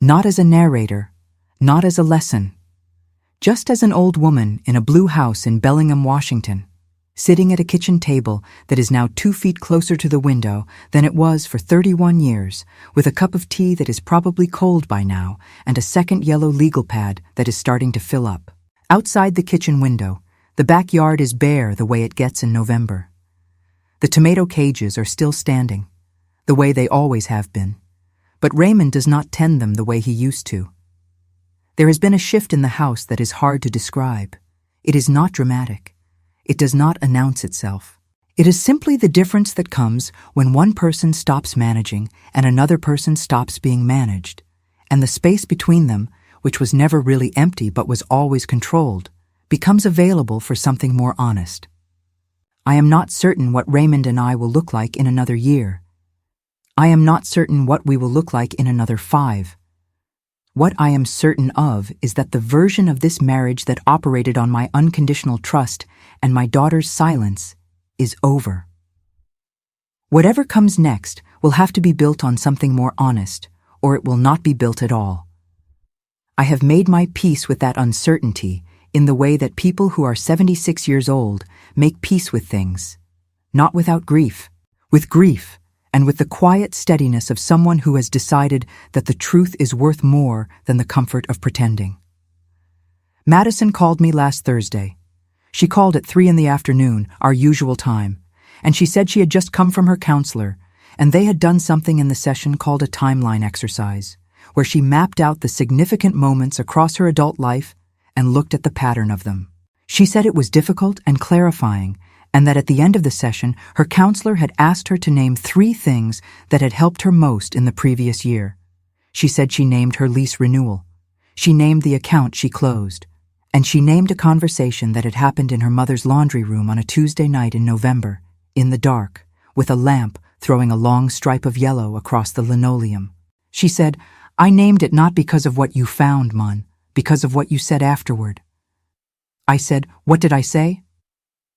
Not as a narrator, not as a lesson, just as an old woman in a blue house in Bellingham, Washington, sitting at a kitchen table that is now 2 feet closer to the window than it was for 31 years, with a cup of tea that is probably cold by now and a second yellow legal pad that is starting to fill up. Outside the kitchen window, the backyard is bare the way it gets in November. The tomato cages are still standing, the way they always have been, but Raymond does not tend them the way he used to. There has been a shift in the house that is hard to describe. It is not dramatic. It does not announce itself. It is simply the difference that comes when one person stops managing and another person stops being managed, and the space between them, which was never really empty but was always controlled, becomes available for something more honest. I am not certain what Raymond and I will look like in another year. I am not certain what we will look like in another 5. What I am certain of is that the version of this marriage that operated on my unconditional trust and my daughter's silence is over. Whatever comes next will have to be built on something more honest, or it will not be built at all. I have made my peace with that uncertainty in the way that people who are 76 years old make peace with things, not without grief, with grief, and with the quiet steadiness of someone who has decided that the truth is worth more than the comfort of pretending. Madison called me last Thursday. She called at 3 in the afternoon, our usual time, and she said she had just come from her counselor, and they had done something in the session called a timeline exercise, where she mapped out the significant moments across her adult life and looked at the pattern of them. She said it was difficult and clarifying, and that at the end of the session, her counselor had asked her to name 3 things that had helped her most in the previous year. She said she named her lease renewal. She named the account she closed. And she named a conversation that had happened in her mother's laundry room on a Tuesday night in November, in the dark, with a lamp throwing a long stripe of yellow across the linoleum. She said, "I named it not because of what you found, Mon, because of what you said afterward." I said, "What did I say?"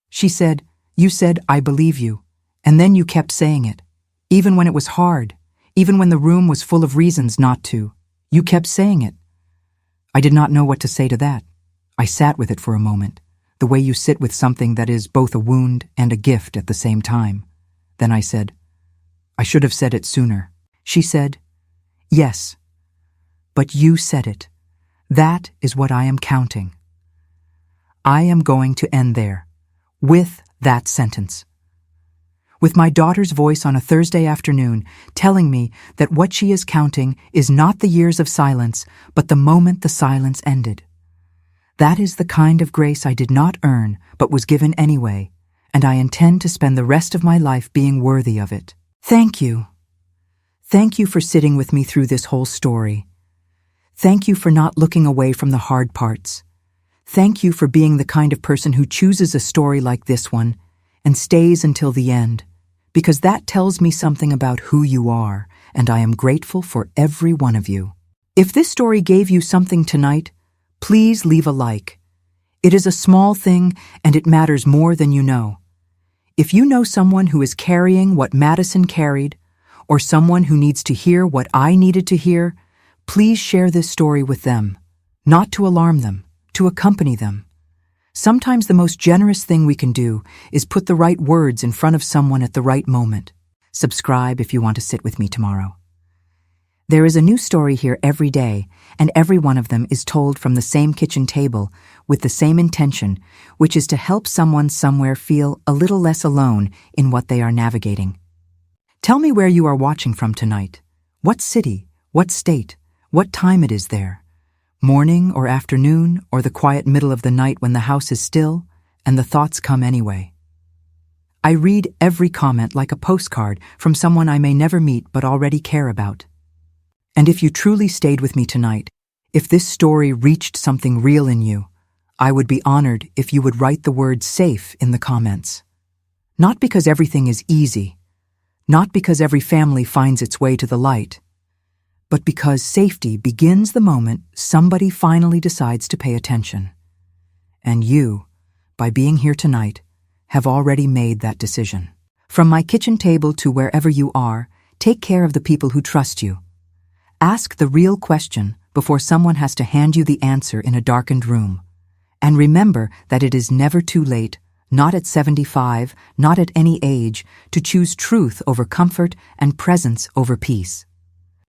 She said, "You said, 'I believe you,' and then you kept saying it. Even when it was hard, even when the room was full of reasons not to, you kept saying it." I did not know what to say to that. I sat with it for a moment, the way you sit with something that is both a wound and a gift at the same time. Then I said, "I should have said it sooner." She said, "Yes, but you said it. That is what I am counting." I am going to end there, with that sentence. With my daughter's voice on a Thursday afternoon telling me that what she is counting is not the years of silence, but the moment the silence ended. That is the kind of grace I did not earn, but was given anyway, and I intend to spend the rest of my life being worthy of it. Thank you. Thank you for sitting with me through this whole story. Thank you for not looking away from the hard parts. Thank you for being the kind of person who chooses a story like this one and stays until the end, because that tells me something about who you are, and I am grateful for every one of you. If this story gave you something tonight, please leave a like. It is a small thing, and it matters more than you know. If you know someone who is carrying what Madison carried, or someone who needs to hear what I needed to hear, please share this story with them, not to alarm them, to accompany them. Sometimes the most generous thing we can do is put the right words in front of someone at the right moment. Subscribe if you want to sit with me tomorrow. There is a new story here every day, and every one of them is told from the same kitchen table with the same intention, which is to help someone somewhere feel a little less alone in what they are navigating. Tell me where you are watching from tonight. What city, what state, what time it is there. Morning or afternoon, or the quiet middle of the night when the house is still and the thoughts come anyway. I read every comment like a postcard from someone I may never meet but already care about. And if you truly stayed with me tonight, if this story reached something real in you, I would be honored if you would write the word safe in the comments. Not because everything is easy, not because every family finds its way to the light, but because safety begins the moment somebody finally decides to pay attention. And you, by being here tonight, have already made that decision. From my kitchen table to wherever you are, take care of the people who trust you. Ask the real question before someone has to hand you the answer in a darkened room. And remember that it is never too late, not at 75, not at any age, to choose truth over comfort and presence over peace.